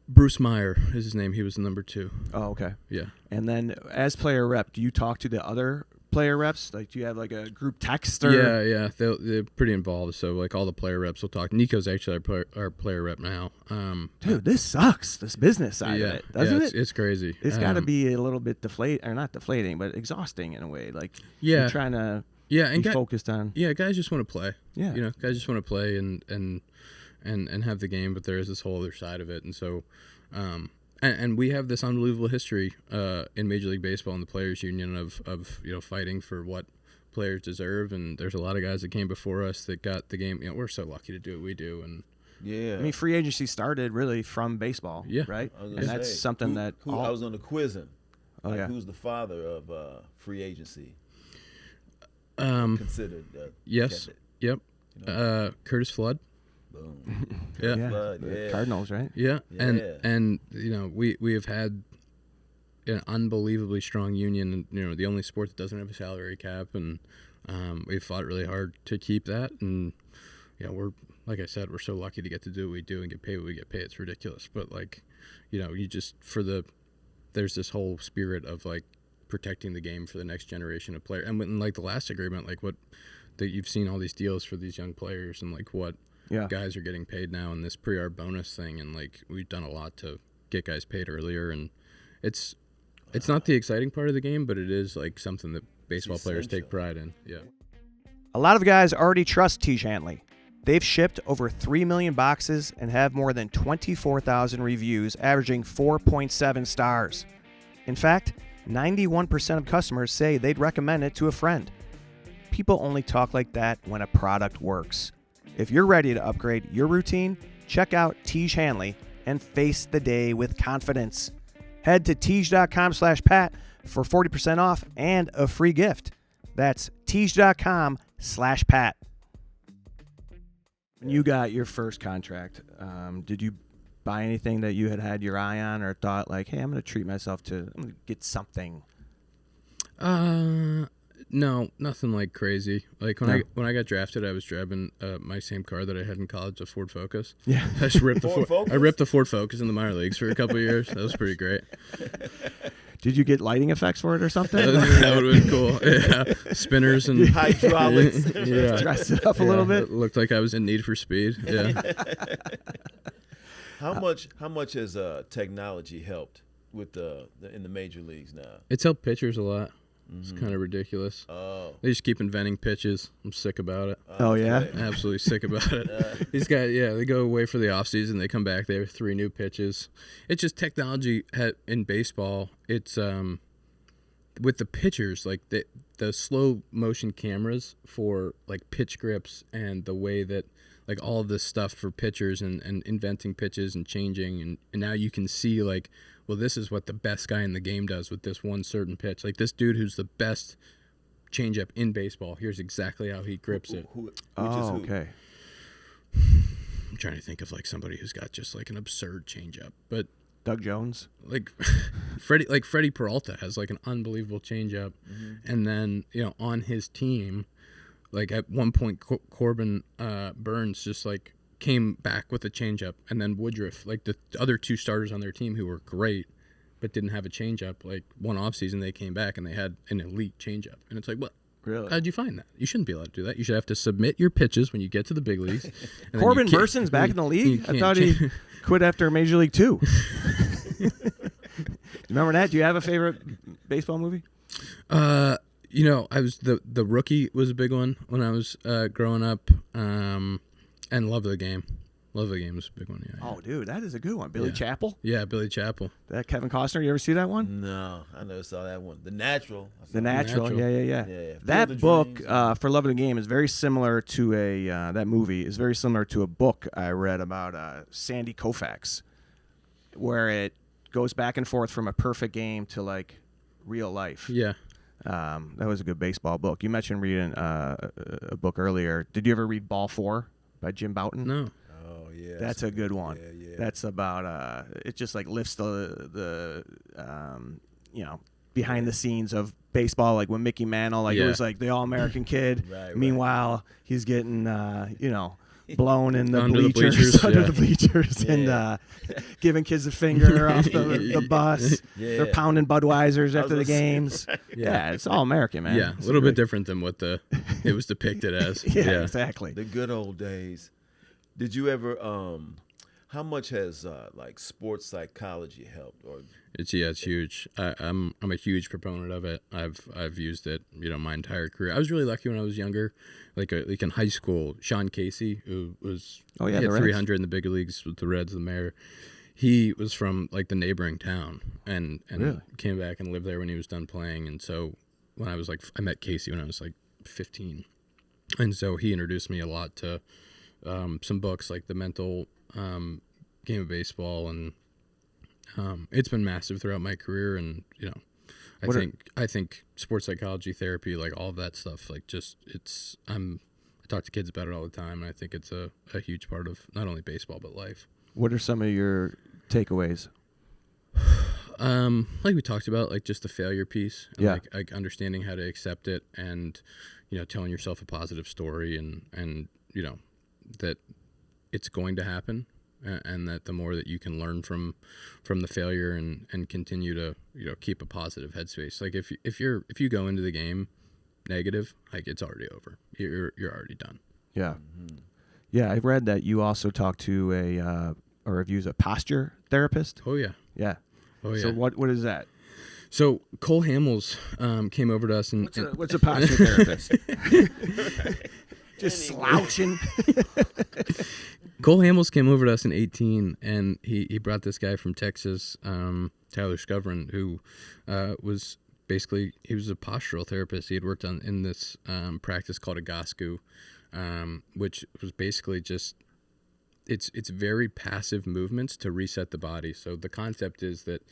Bruce Meyer is his name. He was the number 2. Oh, okay. Yeah. And then as player rep, do you talk to the other player reps? Like, do you have like a group text? Or? Yeah. They're pretty involved. So like all the player reps will talk. Nico's actually our player rep now. Dude, this sucks. This business side of it, doesn't it? It's crazy. It's got to be a little bit not deflating, but exhausting in a way. Like you're trying to be focused on. Yeah, guys just want to play. Yeah. Guys just want to play and have the game, but there is this whole other side of it, and so. And we have this unbelievable history in Major League Baseball and the Players Union of fighting for what players deserve. And there's a lot of guys that came before us that got the game. We're so lucky to do what we do. And yeah, I mean, free agency started really from baseball. Yeah, right. And that's something that I was on the quizzing. Oh, yeah. Who's the father of free agency? Considered. Yes. Yep. Curtis Flood. Boom. Yeah. The Cardinals, right? Yeah. And we have had an unbelievably strong union, and you know, the only sport that doesn't have a salary cap, and we've fought really hard to keep that. And you know, we're, like I said, we're so lucky to get to do what we do and get paid what we get paid. It's ridiculous, but like, you know, you just there's this whole spirit of like protecting the game for the next generation of players. And when like the last agreement, like that you've seen all these deals for these young players and like what guys are getting paid now, and this pre-art bonus thing, and like we've done a lot to get guys paid earlier, and it's not the exciting part of the game, but it is like something that baseball players take pride in. Yeah. A lot of guys already trust Tiege Hanley. They've shipped over 3 million boxes and have more than 24,000 reviews, averaging 4.7 stars. In fact, 91% of customers say they'd recommend it to a friend. People only talk like that when a product works. If you're ready to upgrade your routine, check out Tiege Hanley and face the day with confidence. Head to Tiege.com/Pat for 40% off and a free gift. That's Tiege.com/Pat. When you got your first contract, did you buy anything that you had your eye on, or thought like, hey, I'm going to treat myself I'm going to get something? No, nothing like crazy. Like when I got drafted, I was driving my same car that I had in college, a Ford Focus. Yeah, I just ripped I ripped the Ford Focus in the minor leagues for a couple of years. That was pretty great. Did you get lighting effects for it or something? That would have been cool. Yeah, spinners and hydraulics. Yeah, dress it up a little bit. It looked like I was in Need for Speed. Yeah. How much has technology helped with in the major leagues now? It's helped pitchers a lot. It's kind of ridiculous. Oh. They just keep inventing pitches. I'm sick about it. Oh, yeah? Absolutely sick about it. These guys, they go away for the offseason. They come back. They have 3 new pitches. It's just technology in baseball. It's with the pitchers, like the slow motion cameras for like pitch grips, and the way that like all of this stuff for pitchers and inventing pitches and changing. And now you can see like, well, this is what the best guy in the game does with this one certain pitch. Like this dude who's the best changeup in baseball, here's exactly how he grips it. Okay. I'm trying to think of like somebody who's got just like an absurd changeup, but Doug Jones, like Freddie Peralta has like an unbelievable changeup, and then on his team, like at one point Corbin Burns just like came back with a changeup, and then Woodruff, like the other 2 starters on their team who were great but didn't have a changeup, like one offseason they came back and they had an elite changeup, and it's like, what? Really? How'd you find that? You shouldn't be allowed to do that. You should have to submit your pitches when you get to the big leagues. Corbin Burson's back in the league? I thought he quit after Major League 2. Remember that? Do you have a favorite baseball movie? I was the Rookie was a big one when I was growing up, and Love of the Game. Love of the Game was a big one. Yeah. Oh, dude, that is a good one. Billy Chapel. Yeah, Billy Chapel. That Kevin Costner. You ever see that one? No, I never saw that one. The Natural. The Natural. Yeah. Yeah. That book for Love of the Game is very similar to that movie is very similar to a book I read about Sandy Koufax, where it goes back and forth from a perfect game to like real life. Yeah. That was a good baseball book. You mentioned reading a book earlier. Did you ever read Ball 4 by Jim Bouton? No. Oh yeah. That's a good one. Yeah. That's about it just like lifts the behind the scenes of baseball, like when Mickey Mantle, it was like the All-American kid. Right. Meanwhile, he's getting blown in the Under bleachers, under yeah. the bleachers, and giving kids a finger off the bus. Yeah. They're pounding Budweisers after the games. Yeah, it's all American, man. Yeah, It's a little great. bit different than what it was depicted as. Yeah, exactly. The good old days. Did you ever? How much has like sports psychology helped? Or It's huge. I'm a huge proponent of it. I've used it my entire career. I was really lucky when I was younger, like in high school. Sean Casey, who was he hit the Reds. 300 in the big leagues with the Reds, the mayor. He was from like the neighboring town and Really? came back and lived there when he was done playing. And so when I was like, I met Casey when I was like 15, and so he introduced me a lot to some books like The Mental Game of Baseball, and it's been massive throughout my career. And I think sports psychology therapy, like all of that stuff, like just I talk to kids about it all the time, and I think it's a huge part of not only baseball but life. What are some of your takeaways? Like we talked about, like just the failure piece, and Yeah. like understanding how to accept it, and telling yourself a positive story, and that it's going to happen, and that the more that you can learn from the failure and continue to keep a positive headspace. Like if you go into the game negative, like it's already over. You're already done. Yeah. Yeah, I read that you also talked to or have used a posture therapist. Oh yeah. Yeah. Oh yeah. So what is that? So Cole Hamels came over to us and What's a posture therapist? Just slouching. Cole Hamels came over to us in 2018, and he brought this guy from Texas, Tyler Skovron, who was basically, he was a postural therapist. He had worked in this practice called a Gasku, which was basically just, it's very passive movements to reset the body. So the concept is that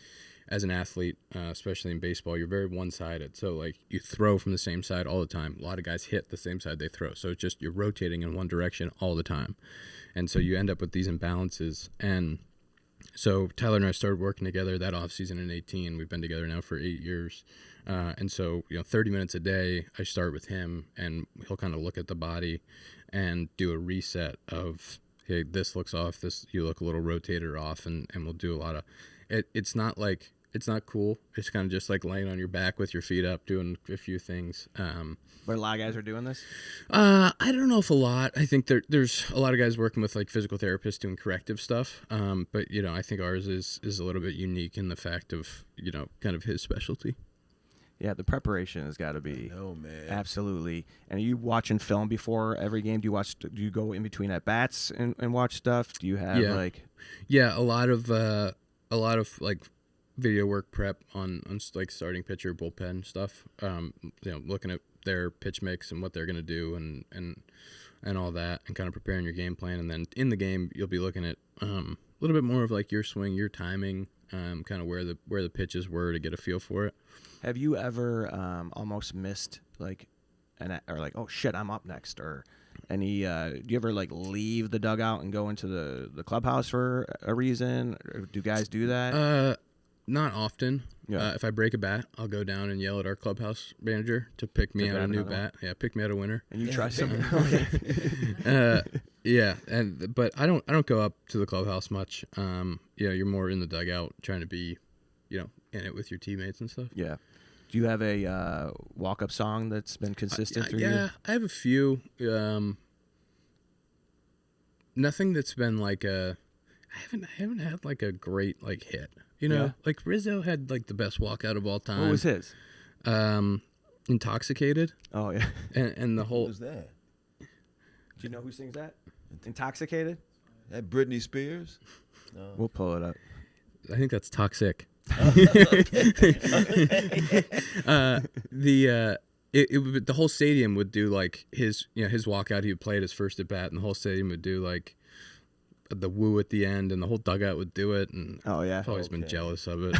as an athlete, especially in baseball, you're very one-sided. So like you throw from the same side all the time. A lot of guys hit the same side they throw. So it's just you're rotating in one direction all the time. And so you end up with these imbalances. And so Tyler and I started working together that offseason in 2018. We've been together now for 8 years. And so, 30 minutes a day, I start with him, and he'll kind of look at the body and do a reset of, hey, this looks off, you look a little rotated off, and we'll do a lot of it's not like, it's not cool. It's kind of just like laying on your back with your feet up, doing a few things. But a lot of guys are doing this? I don't know if a lot. I think there's a lot of guys working with like physical therapists doing corrective stuff. But I think ours is a little bit unique in the fact of, kind of his specialty. Yeah, the preparation has got to be. Oh man, absolutely. And are you watching film before every game? Do you go in between at bats and watch stuff? Do you have a lot of like video work prep on like starting pitcher, bullpen stuff. Looking at their pitch mix and what they're gonna do and all that, and kind of preparing your game plan. And then in the game, you'll be looking at a little bit more of like your swing, your timing, kind of where the pitches were to get a feel for it. Have you ever almost missed or like, oh shit, I'm up next, or any? Do you ever like leave the dugout and go into the clubhouse for a reason? Or do guys do that? Not often. Yeah. If I break a bat, I'll go down and yell at our clubhouse manager to pick me out a new bat. Yeah, pick me out a winner. And you try something. Yeah, but I don't go up to the clubhouse much. You're more in the dugout trying to be, in it with your teammates and stuff. Yeah. Do you have a walk-up song that's been consistent through you? Yeah, I have a few. Nothing that's been like I haven't had like a great like hit. Like Rizzo had like the best walkout of all time. What was his? Intoxicated. Oh yeah. And the whole. Who's that? Do you know who sings that? Intoxicated? That Britney Spears? No. We'll pull it up. I think that's Toxic. The whole stadium would do like his walkout. He would play at his first at bat, and the whole stadium would do like the woo at the end, and the whole dugout would do it. And oh yeah, I've always been jealous of it.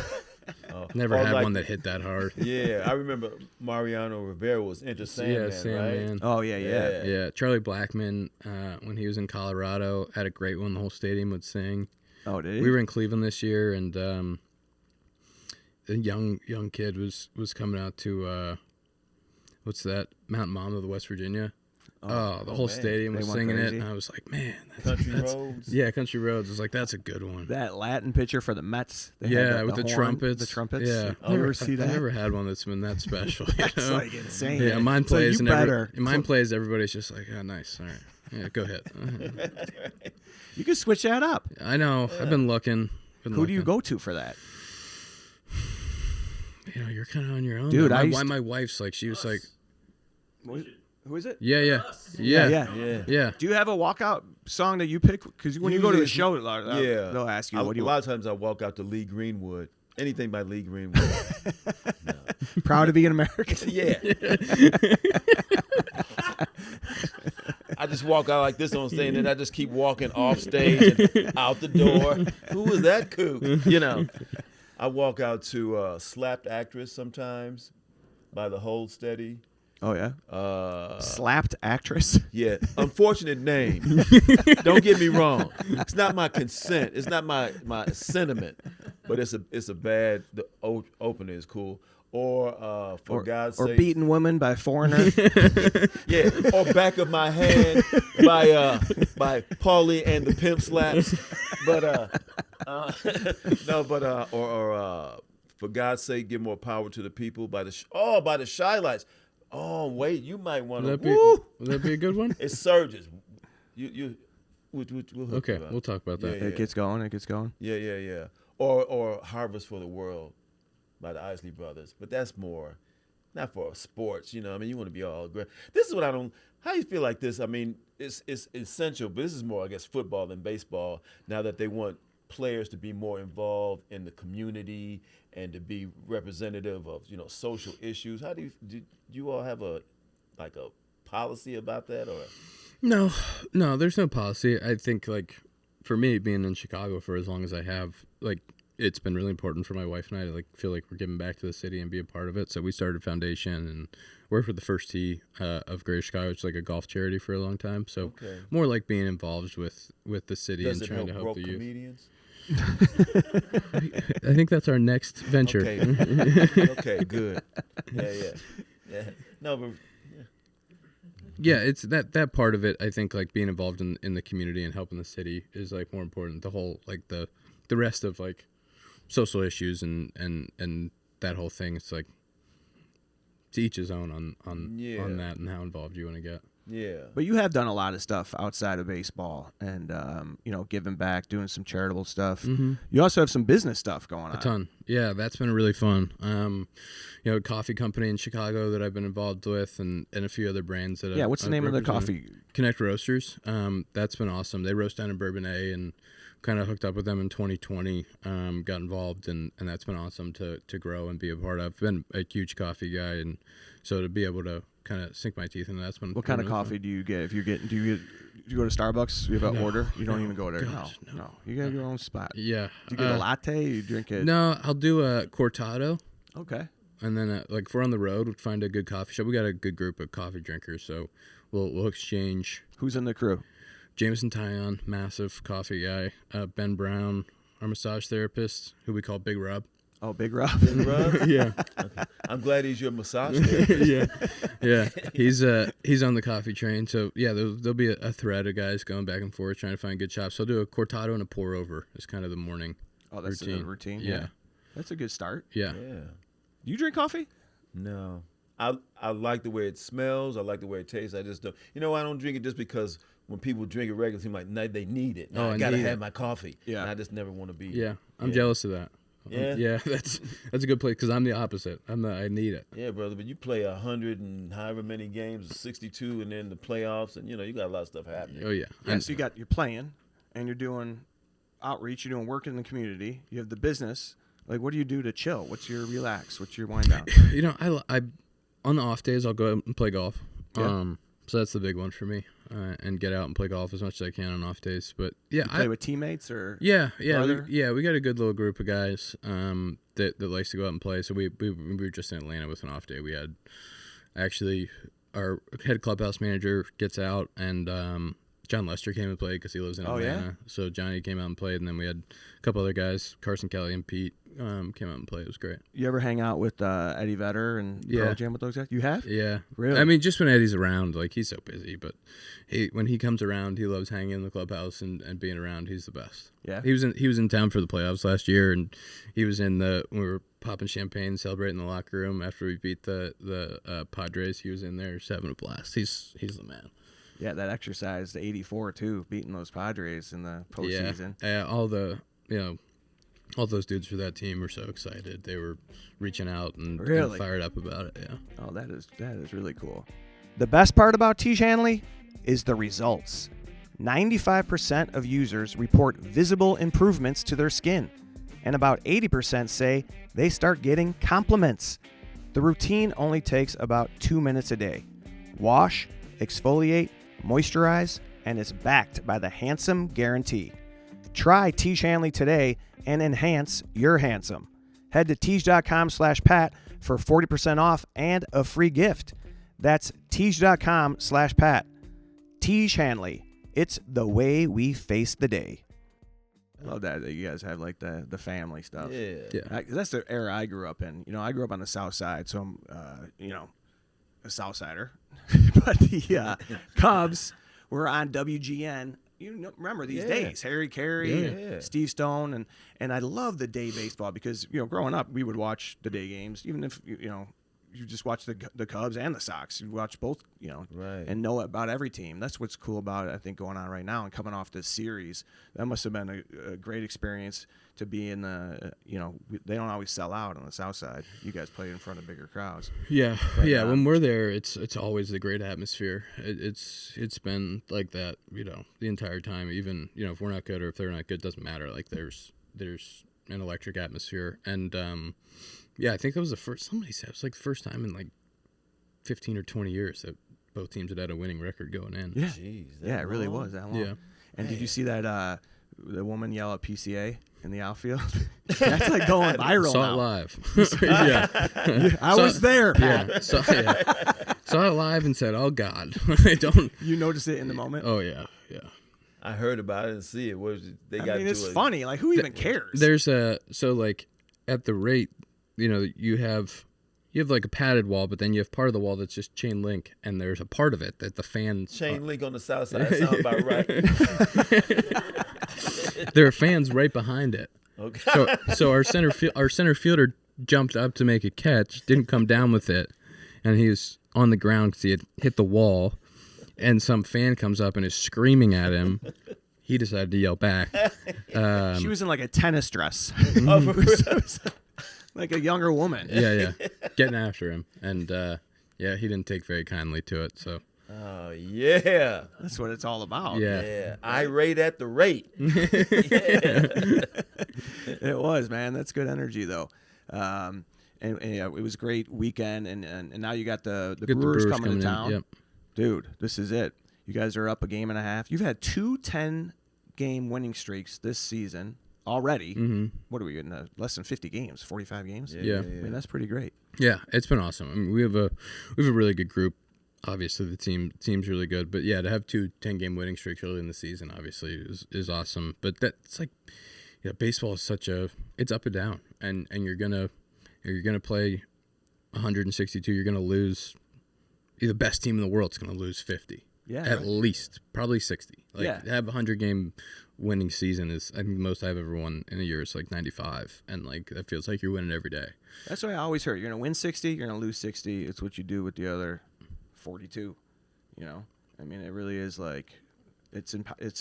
Never had one that hit that hard. Yeah, I remember Mariano Rivera was Enter Sandman, right? Sandman. Oh yeah. Charlie Blackmon, when he was in Colorado, had a great one. The whole stadium would sing. Oh, did he? We were in Cleveland this year, and a young kid was coming out to what's that, Mount Mama, West Virginia. The whole stadium was singing crazy. It, and I was like, man, Country Roads. Yeah, Country Roads. I was like, that's a good one. That Latin pitcher for the Mets. With the trumpets. The trumpets. Yeah, I'll never see that. I've never had one that's been that special. That's like insane. Yeah, mine so plays and plays. Everybody's just like, oh, nice. All right, yeah, go ahead. You can switch that up. I know. Yeah. I've been looking. Who do you go to for that? You're kind of on your own. Dude, my wife's like, she was like, who is it? Yeah. Do you have a walkout song that you pick? Because when you go to a show, they'll ask you. A lot of times I walk out to Lee Greenwood. Anything by Lee Greenwood. No. Proud to be an American. Yeah. I just walk out like this on stage, and then I just keep walking off stage and out the door. Who was that kook? I walk out to Slapped Actress sometimes by the Hold Steady. Oh, yeah? Slapped Actress? Yeah. Unfortunate name. Don't get me wrong. It's not my consent. It's not my sentiment. but it's a bad. The opener is cool. Or for God's sake, or beating women by Foreigner. yeah, or Back of My Hand by Paula and the Pimp Slaps. But or for God's sake, give more power to the people by the Shy Lights. Oh wait, you might want to. Would that be a good one? It surges. We'll hook Okay, you up. we'll talk about that. It gets going. Yeah. Or Harvest for the World by the Isley Brothers. But that's more, not for sports, you know. I mean, you want to be all great. This is what I don't, how you feel like this? I mean, it's essential, but this is more, I guess, football than baseball, now that they want players to be more involved in the community and to be representative of, social issues. How do you all have a policy about that, or? No, there's no policy. I think, for me, being in Chicago for as long as I have, it's been really important for my wife and I to feel like we're giving back to the city and be a part of it. So we started a foundation and worked with the First Tee of Greater Chicago, which is a golf charity for a long time. So more like being involved with the city. Does and it trying to help the youth. Comedians? I think that's our next venture. Okay, good. Yeah. No, but yeah, it's that part of it. I think being involved in the community and helping the city is more important. The whole the rest of social issues and that whole thing. It's to each his own on that and how involved you want to get. Yeah. But you have done a lot of stuff outside of baseball and, giving back, doing some charitable stuff. Mm-hmm. You also have some business stuff going on. A ton. Yeah, that's been really fun. A coffee company in Chicago that I've been involved with and a few other brands that what's the name of the coffee? Connect Roasters. That's been awesome. They roast down in Bourbonnais and kind of hooked up with them in 2020, got involved, and that's been awesome to grow and be a part of. I've been a huge coffee guy, and so to be able to kind of sink my teeth in that's been. What kind of coffee do you get? If you're getting, do you go to Starbucks? You have an order? You don't even go there. Gosh, no. You got your own spot. Yeah. Do you get a latte? You drink it? No, I'll do a cortado. Okay. And then if we're on the road, we'll find a good coffee shop. We got a good group of coffee drinkers, so we'll exchange. Who's in the crew? Jameson Tyon, massive coffee guy. Ben Brown, our massage therapist, who we call Big Rob. Oh, Big Rob. Big Rob? Yeah. Okay. I'm glad he's your massage therapist. Yeah. He's on the coffee train. So yeah, there'll be a thread of guys going back and forth trying to find good shops. So I'll do a cortado and a pour over is kind of the morning. Oh, that's routine. the routine. Yeah. That's a good start. Yeah. You drink coffee? No. I like the way it smells. I like the way it tastes. I just don't. I don't drink it just because when people drink it regularly, it seems like they need it. I gotta have my coffee. Yeah. And I just never want to be. Yeah. I'm jealous of that. Yeah. Yeah. That's a good place because I'm the opposite. I need it. Yeah, brother. But you play 100 and however many games, 62, and then the playoffs, and you got a lot of stuff happening. Oh yeah. Yeah. So you're playing, and you're doing outreach. You're doing work in the community. You have the business. What do you do to chill? What's your relax? What's your wind down? I on the off days I'll go out and play golf. Yeah. So that's the big one for me, and get out and play golf as much as I can on off days. But yeah, you play with teammates or we got a good little group of guys that likes to go out and play. So we were just in Atlanta with an off day. We had actually our head clubhouse manager gets out and John Lester came and played because he lives in Atlanta. Yeah? So Johnny came out and played, and then we had a couple other guys, Carson Kelley and Pete, came out and played. It was great. You ever hang out with Eddie Vedder and Pearl Jam with those guys? You have? Yeah. Really? I mean, just when Eddie's around, he's so busy, but when he comes around, he loves hanging in the clubhouse and being around. He's the best. Yeah. He was in town for the playoffs last year, and he was when we were popping champagne, celebrating in the locker room after we beat the Padres. He was in there just having a blast. He's the man. Yeah, that exercise, the 84 too, beating those Padres in the postseason. Yeah, all those dudes for that team were so excited. They were reaching out and fired up about it. Yeah. Oh, that is really cool. The best part about Tiege Hanley is the results. 95% of users report visible improvements to their skin, and about 80% say they start getting compliments. The routine only takes about 2 minutes a day. Wash, exfoliate, moisturize, and is backed by the Handsome Guarantee. Try Tiege Hanley today and enhance your handsome. Head to Tiege.com/Pat for 40% off and a free gift. That's Tiege.com/Pat. Tiege Hanley. It's the way we face the day. I love that you guys have like the family stuff. Yeah. That's the era I grew up in. I grew up on the South Side, so I'm a South Sider. But the Cubs were on WGN. Remember these days, Harry Carey, Steve Stone, and I love the day baseball because growing up we would watch the day games, even if you just watch the Cubs and the Sox. You watch both, and know about every team. That's what's cool about it, I think, going on right now and coming off this series. That must have been a great experience to be in the, they don't always sell out on the South Side. You guys play in front of bigger crowds. Yeah, when we're there, it's always a great atmosphere. It's been like that, the entire time. Even, if we're not good or if they're not good, it doesn't matter. Like there's an electric atmosphere. And, yeah, I think that was somebody said it was like the first time in like 15 or 20 years that both teams had a winning record going in. Yeah. Jeez, Yeah, it really was that long. Yeah. And did you see that the woman yell at PCA in the outfield? That's like going viral Saw now. it live. Yeah. I was there, Pat. Yeah. Saw it live and said, "Oh God, I don't." You noticed it in the moment? Oh yeah. I heard about it and see it. It's funny. Like, who even cares? There's so like at the rate, you have like a padded wall, but then you have part of the wall that's just chain link, and there's a part of it that the fans chain link on the South Side. Sounds about right. There are fans right behind it. Okay. So our center fielder jumped up to make a catch, didn't come down with it, and he was on the ground because he had hit the wall, and some fan comes up and is screaming at him. He decided to yell back. She was in like a tennis dress. Oh, for real? Like a younger woman. Yeah, getting after him, and he didn't take very kindly to it. So. Oh yeah, that's what it's all about. Yeah. Irate at the rate. It was, man. That's good energy though. And it was a great weekend, and now you got the Brewers coming to town. Yep. Dude, this is it. You guys are up a game and a half. You've had 2 10-game winning streaks this season already. Mm-hmm. What are we getting? Less than 50 games, 45 games. Yeah. I mean, that's pretty great. Yeah, it's been awesome. I mean, we have a really good group. Obviously, the team's really good, but yeah, to have 2 10-game winning streaks early in the season obviously is awesome. But that's like, baseball is it's up and down, and you're gonna play 162. You're gonna lose. The best team in the world's gonna lose 50. Yeah, at least probably 60. Like to have a 100-game winning season is, I think the most I've ever won in a year is like 95, and like that feels like you're winning every day. That's what I always heard. You're gonna win 60. You're gonna lose 60. It's what you do with the other 42. I mean, it really is like, it's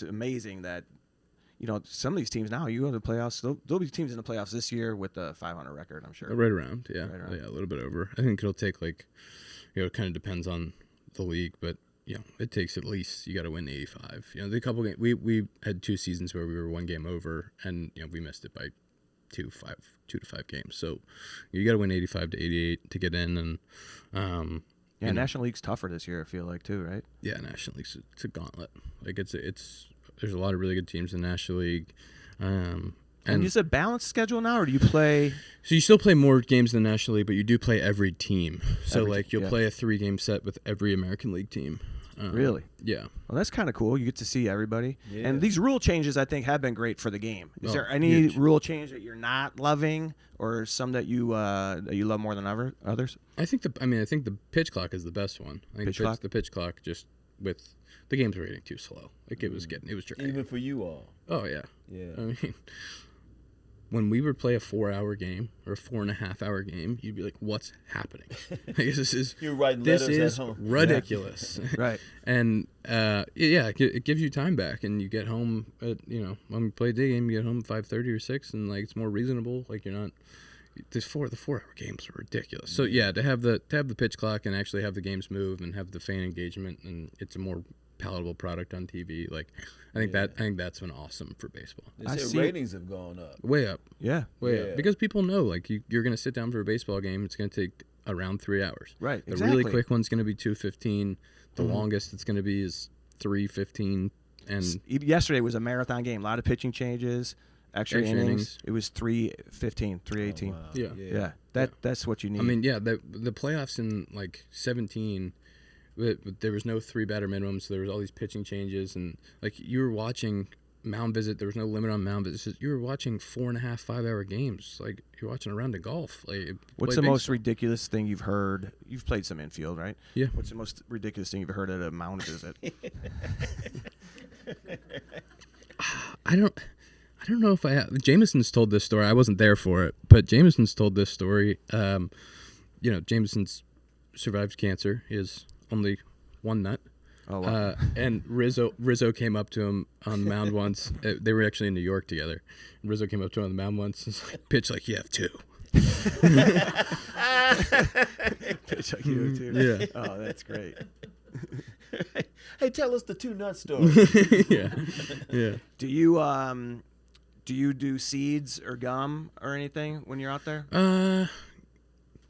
amazing that, some of these teams now, you go to the playoffs, there'll be teams in the playoffs this year with a 500 record, I'm sure. Right around, yeah. Right around. Yeah, a little bit over. I think it'll take like, it kind of depends on the league, but it takes at least, you got to win 85. The couple games, we had 2 seasons where we were 1 game over, and we missed it by 2 to 5 games. So you got to win 85 to 88 to get in, and National League's tougher this year, I feel like, too, right? Yeah, National League's it's a gauntlet. Like it's there's a lot of really good teams in the National League. And is it a balanced schedule now, or do you play? So you still play more games in the National League, but you do play every team. So you'll play a 3-game set with every American League team. Really? Yeah. Well, that's kind of cool. You get to see everybody. Yeah. And these rule changes, I think, have been great for the game. Is there any huge. rule change that you're not loving, or some that you love more than others? I think the pitch clock is the best one. I think the pitch clock, just with the games were getting too slow. Like it was dragging. Even for you all. Oh yeah. Yeah. I mean, when we would play a 4-hour game or a 4.5-hour game, you'd be like, "What's happening?" Like, You're writing letters is at home. ridiculous. Right. And it gives you time back, and you get home at when we play a day game, you get home at 5:30 or 6, and like it's more reasonable. Like you're not. The 4-hour games are ridiculous. So yeah, to have the pitch clock and actually have the games move and have the fan engagement, and it's a more palatable product on TV. Like I think that's been awesome for baseball. They say ratings have gone up. Way up. Yeah. Way up. Because people know like you're going to sit down for a baseball game. It's going to take around 3 hours. Right. The really quick one's going to be 2:15. The longest it's going to be is 3:15. And yesterday was a marathon game. A lot of pitching changes. Extra innings. It was 3:15, 3:18. Oh, wow. Yeah. That's what you need. I mean, the playoffs in like 17, there was no 3-batter minimum, so there was all these pitching changes, and like you were watching mound visit. There was no limit on mound visits. You were watching 4.5, 5-hour games. Like, you're watching a round of golf. Like, What's the most ridiculous thing you've heard? You've played some infield, right? Yeah. What's the most ridiculous thing you've heard at a mound visit? I don't know if I have. Jameson's told this story. I wasn't there for it, but Jameson's told this story. Jameson's survived cancer. He has only one nut. Oh, wow. And Rizzo came up to him on the mound once. They were actually in New York together. And Rizzo came up to him on the mound once and pitched like, you have two. Pitch like you too. Yeah. Oh, that's great. Hey, tell us the 2 nut story. Yeah. Do you do seeds or gum or anything when you're out there?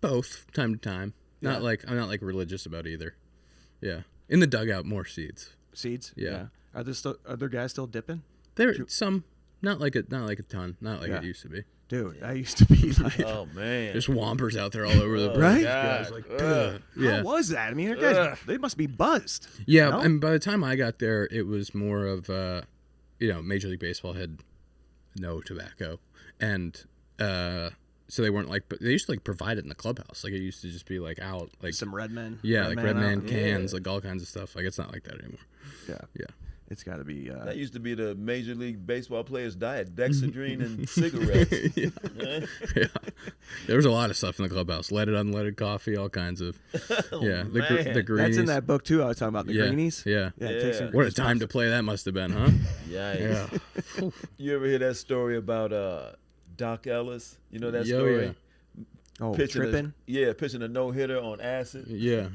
Both, time to time. Yeah. I'm not like religious about either. Yeah. In the dugout, more seeds. Seeds? Yeah. Are there guys still dipping? There some, not like a ton, not like Yeah. it used to be. Dude, I used to be like, Oh man. There's whompers out there all over the place. Right? Guys like, ugh. Yeah. how was that? I mean, you guys, they must be buzzed. Yeah, No? and by the time I got there, it was more of, Major League Baseball had no tobacco, and so they weren't like, but they used to like provide it in the clubhouse. Like it used to just be like out, like Some Red Men. yeah, like Red Man out. cans, like all kinds of stuff. Like it's not like that anymore. Yeah. Yeah. It's got to be. That used to be the Major League Baseball players' diet: Dexedrine and cigarettes. Yeah, there was a lot of stuff in the clubhouse. Leaded, unleaded coffee, all kinds of. Yeah, the greenies. That's in that book too. I was talking about the greenies. Yeah. Yeah. Take some What a greenies. time to play that must have been, huh? Yikes. Yeah. You ever hear that story about Doc Ellis? You know that Yo, story? yeah. Oh, Pitching tripping. pitching a no-hitter on acid. Yeah,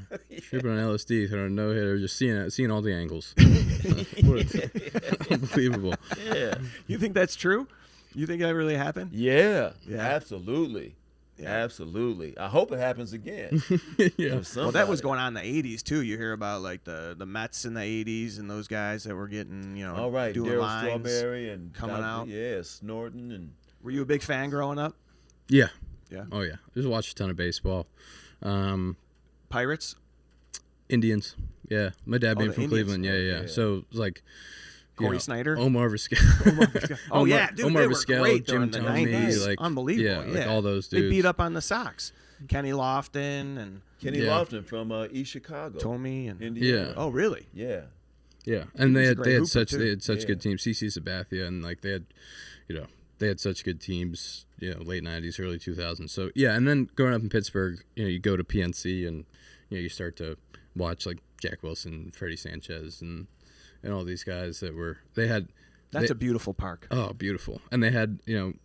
tripping on LSD, throwing a no-hitter, just seeing all the angles. Unbelievable. Yeah. You think that's true? You think that really happened? Yeah. Yeah. Absolutely. Yeah. Absolutely. I hope it happens again. Yeah. Well, that was going on in the '80s too. You hear about like the Mets in the '80s and those guys that were getting All right. doing Daryl lines. Strawberry and coming out. Yeah, snorting and. Were you a big fan growing up? Yeah. Yeah. Oh yeah. Just watched a ton of baseball. Pirates. Indians. Yeah. My dad being the from Indians. Cleveland. Yeah. So it was like. Corey Snyder. Omar Vizquel. Oh yeah, dude, Omar they were Vizquel, great Jim during the Thome, 90s. like Unbelievable. Yeah, like all those dudes. They beat up on the Sox. Kenny Lofton and Kenny Yeah. Lofton from East Chicago. Tomey and Indiana. Yeah. Oh really? Yeah. Yeah, and He was they a had great they had hooper, such too. they had such Yeah. good teams. CC Sabathia and like they had such good teams. Late '90s, early 2000s. So yeah, and then growing up in Pittsburgh, you go to PNC and you start to watch like Jack Wilson, Freddie Sanchez, and all these guys that they had. That's a beautiful park. Oh, beautiful. And they had,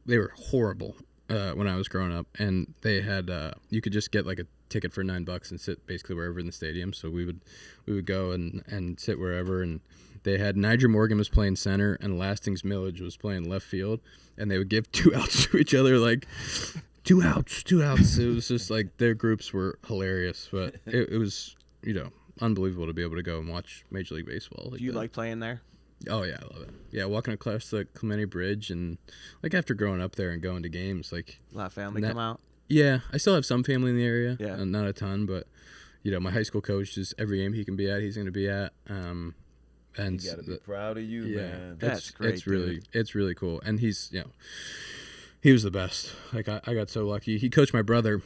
they were horrible when I was growing up. And they had, you could just get like a ticket for $9 and sit basically wherever in the stadium. So we would go and sit wherever. And they had Niger Morgan was playing center and Lastings Millage was playing left field. And they would give 2 outs to each other, like 2 outs, 2 outs. It was just like their groups were hilarious. But it was, unbelievable to be able to go and watch Major League Baseball. Do you like playing there? Oh yeah, I love it. Yeah, walking across the Clemente Bridge and like after growing up there and going to games, like A lot of family That- come out. yeah, I still have some family in the area. Yeah. Not a ton, but my high school coach just every game he can be at, he's going to be at. And You got to be proud of you, yeah, man. That's great, It's really cool, and he's he was the best. Like I got so lucky. He coached my brother.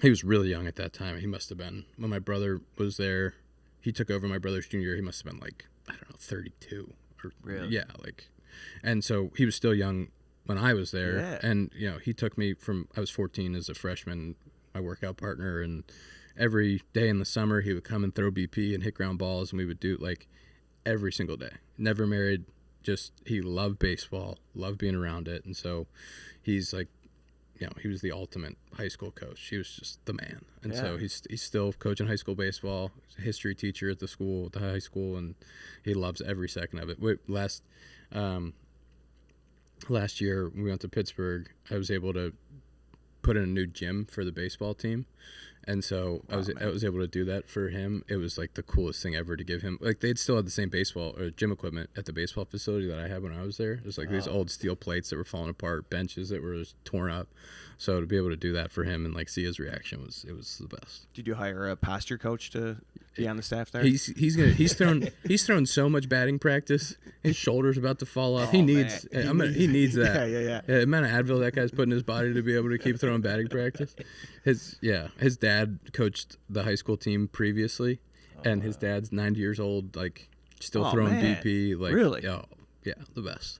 He was really young at that time. He must have been when my brother was there. He took over my brother's junior year. He must have been like, I don't know, 32 or Really? yeah, like, and so he was still young when I was there. Yeah. And he took me from I was 14 as a freshman, my workout partner, and every day in the summer he would come and throw BP and hit ground balls, and we would do it like every single day. Never married, just he loved baseball, loved being around it, and so he's like, he was the ultimate high school coach. He was just the man, and so he's still coaching high school baseball. He's a history teacher at the school, at the high school, and he loves every second of it. Last year we went to Pittsburgh. I was able to put in a new gym for the baseball team, And so I was able to do that for him. It was like the coolest thing ever to give him. Like they'd still had the same baseball or gym equipment at the baseball facility that I had when I was there. It was like these old steel plates that were falling apart, benches that were just torn up. So to be able to do that for him and like see his reaction was the best. Did you hire a posture coach to be on the staff there? He's thrown so much batting practice. His shoulder's about to fall off. He needs that. Yeah. The amount of Advil that guy's put in his body to be able to keep throwing batting practice. His dad coached the high school team previously, and his dad's 90 years old, like still throwing BP. Like really? Oh, yeah, the best.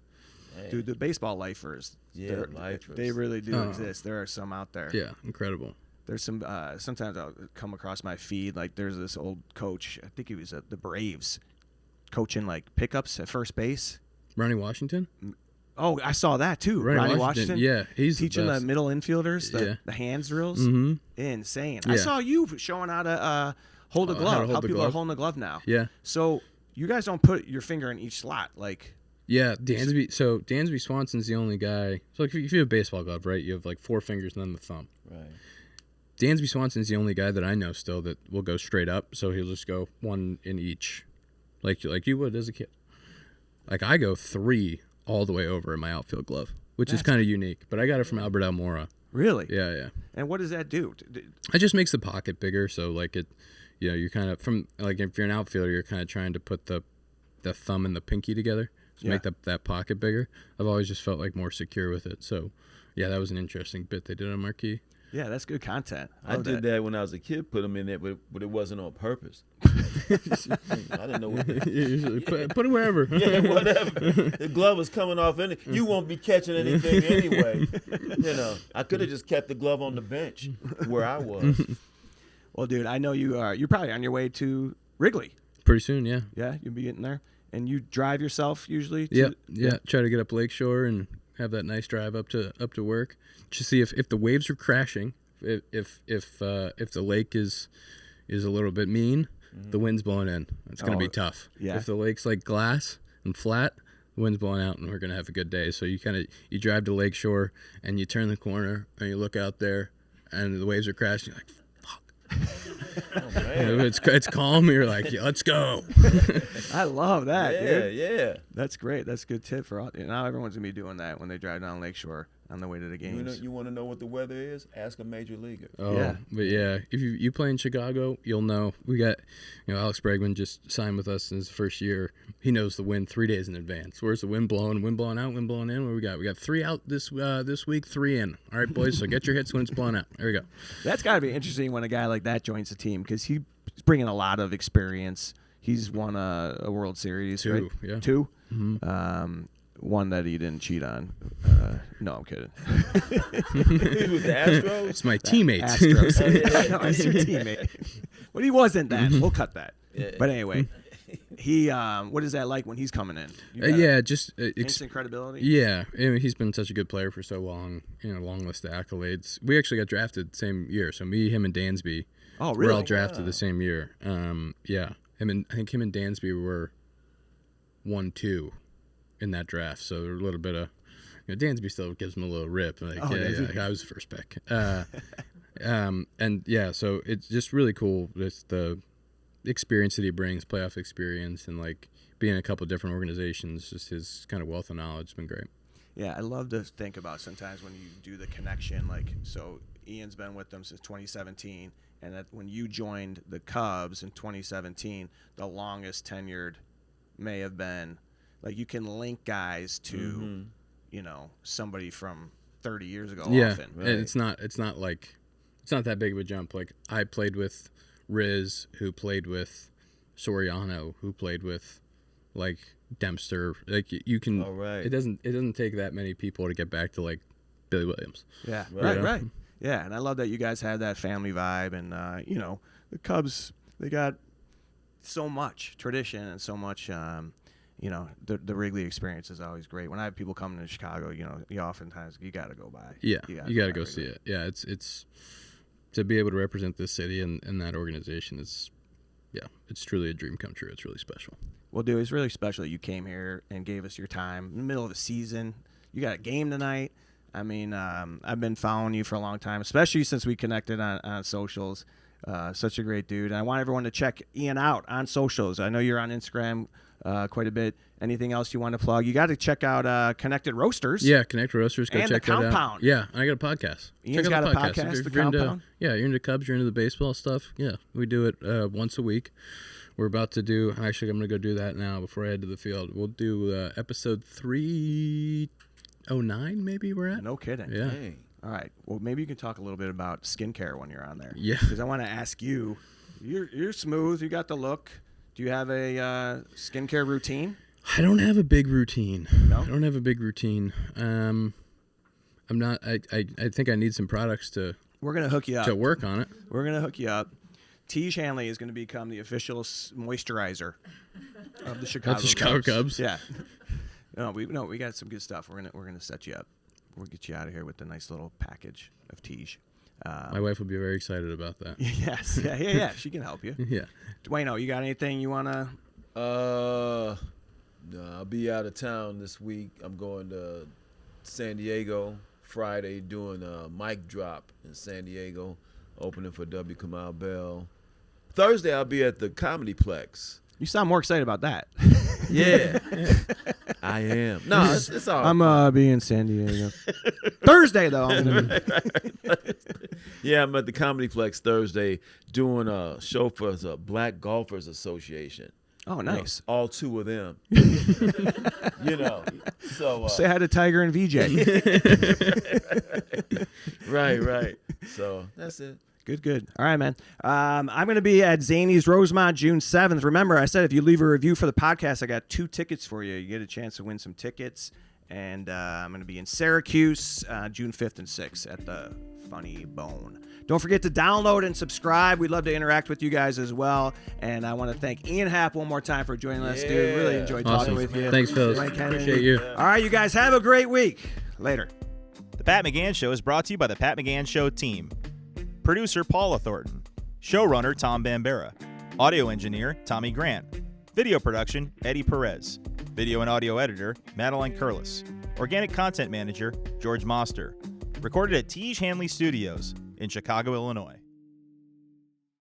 Dude, the baseball lifers. Yeah, lifers. They really do exist. There are some out there. Yeah, incredible. There's some. Sometimes I'll come across my feed. Like there's this old coach. I think he was at the Braves, coaching like pickups at first base. Ronnie Washington. Oh, I saw that too. Ronnie Washington. Yeah, he's teaching the the middle infielders the hands drills. Mm-hmm. Insane. Yeah. I saw you showing how to hold a glove. How people are holding a glove now. Yeah. So you guys don't put your finger in each slot, like. Yeah, Dansby Swanson's the only guy. So like if you have a baseball glove, right, you have like 4 fingers and then the thumb. Right. Dansby Swanson's the only guy that I know still that will go straight up. So he'll just go 1 in each, like you would as a kid. Like I go 3 all the way over in my outfield glove, which is kind of unique. But I got it from Albert Almora. Really? Yeah. And what does that do? It just makes the pocket bigger. So like it, you're kind of from like if you're an outfielder, you're kind of trying to put the thumb and the pinky together. To make that pocket bigger. I've always just felt like more secure with it. So, yeah, that was an interesting bit they did on Marquee. Yeah, that's good content. I did that when I was a kid, put them in there, but it wasn't on purpose. I didn't know what put it wherever. Yeah, whatever. The glove was coming off in it. You won't be catching anything anyway. I could have just kept the glove on the bench where I was. Well, dude, I know you're probably on your way to Wrigley. Pretty soon, yeah. Yeah, you'll be getting there. And you drive yourself usually? Yeah. Try to get up Lakeshore and have that nice drive up to work. Just see if the waves are crashing, if the lake is a little bit mean, the wind's blowing in. It's gonna be tough. Yeah. If the lake's like glass and flat, the wind's blowing out, and we're gonna have a good day. So you drive to Lakeshore and you turn the corner and you look out there, and the waves are crashing. You're like, Oh, man. It's calm. You're like, yeah, let's go. I love that, dude. Yeah. That's great. That's a good tip for all. Now everyone's gonna be doing that when they drive down Lakeshore on the way to the games. You want to know what the weather is? Ask a major leaguer. Oh, yeah. But yeah, if you play in Chicago, you'll know. We got, Alex Bregman just signed with us in his first year. He knows the wind 3 days in advance. Where's the wind blowing? Wind blowing out, wind blowing in. What we got? We got 3 out this week, 3 in. All right, boys. So get your hits when it's blowing out. There we go. That's got to be interesting when a guy like that joins the team because he's bringing a lot of experience. He's won a World Series, 2, right? yeah. 2. Mm-hmm. One that he didn't cheat on. No, I'm kidding. He was the Astros? It's my teammate. Astros. No, it's your teammate. But he wasn't that. We'll cut that. Yeah. But anyway, he. What is that like when he's coming in? Just instant credibility. Yeah, he's been such a good player for so long. Long list of accolades. We actually got drafted the same year. So me, him, and Dansby. Oh, really? We're all drafted the same year. Yeah. I think him and Dansby were 1-2 in that draft. So there were a little bit of, Dansby still gives him a little rip. Like, I was the first pick. And yeah, so it's just really cool. It's the experience that he brings, playoff experience, and like being in a couple of different organizations. Just his kind of wealth of knowledge has been great. Yeah, I love to think about sometimes when you do the connection. Like, so Ian's been with them since 2017. And that when you joined the Cubs in 2017, the longest tenured may have been, like, you can link guys to, somebody from 30 years ago. Yeah, often. Right. And it's not that big of a jump. Like I played with Riz, who played with Soriano, who played with like Dempster. Like you can. Oh, right. It doesn't take that many people to get back to like Billy Williams. Yeah, right. Yeah, and I love that you guys have that family vibe, and the Cubs, they got so much tradition and so much. The Wrigley experience is always great. When I have people coming to Chicago, you oftentimes you got to go by. Yeah, you got to go see it. Yeah, it's to be able to represent this city and that organization is, it's truly a dream come true. It's really special. Well, dude, it's really special that you came here and gave us your time in the middle of the season. You got a game tonight. I mean, I've been following you for a long time, especially since we connected on socials. Such a great dude. And I want everyone to check Ian out on socials. I know you're on Instagram quite a bit. Anything else you want to plug? You got to check out Connected Roasters. Yeah, Connected Roasters. Go and check the that out. Compound. Yeah, I got a podcast. Ian's check out got the a podcast, If The you're into, Compound? you're into Cubs, you're into the baseball stuff. Yeah, we do it once a week. We're about to do, actually, I'm going to go do that now before I head to the field. We'll do episode 309, maybe we're at. No kidding. Yeah. Dang. All right. Well, maybe you can talk a little bit about skincare when you're on there. Yeah. Because I want to ask you, you're smooth. You got the look. Do you have a skincare routine? I don't have a big routine. No? I don't have a big routine. I'm not, I think I need some products to We're going to hook you up. work on it. We're going to hook you up. Tiege Hanley is going to become the official moisturizer of the Chicago Cubs. Yeah. No, we got some good stuff. We're gonna set you up. We'll get you out of here with a nice little package of Tiege. My wife will be very excited about that. Yes. Yeah. She can help you. Yeah. Dwayne, you got anything you want to? No, I'll be out of town this week. I'm going to San Diego Friday, doing a mic drop in San Diego, opening for W. Kamau Bell. Thursday, I'll be at the Comedy Plex. You sound more excited about that. Yeah, I am. No, it's all right. I'm be in San Diego. Thursday, though. I'm gonna be. Yeah, I'm at the Comedy Plex Thursday doing a show for the Black Golfers Association. Oh, nice. All two of them. So Say hi to Tiger and VJ. right. So that's it. Good. All right, man. I'm going to be at Zany's Rosemont June 7th. Remember, I said if you leave a review for the podcast, I got 2 tickets for you. You get a chance to win some tickets. And I'm going to be in Syracuse June 5th and 6th at the Funny Bone. Don't forget to download and subscribe. We'd love to interact with you guys as well. And I want to thank Ian Happ one more time for joining us, dude. Really enjoyed talking with you. Thanks, fellas. Dwayne Kennedy. Appreciate you. All right, you guys have a great week. Later. The Pat McGann Show is brought to you by the Pat McGann Show team. Producer Paula Thornton. Showrunner Tom Bambara. Audio engineer Tommy Grant. Video production Eddie Perez. Video and audio editor Madeline Curless. Organic content manager George Moster. Recorded at Tiege Hanley Studios in Chicago, Illinois.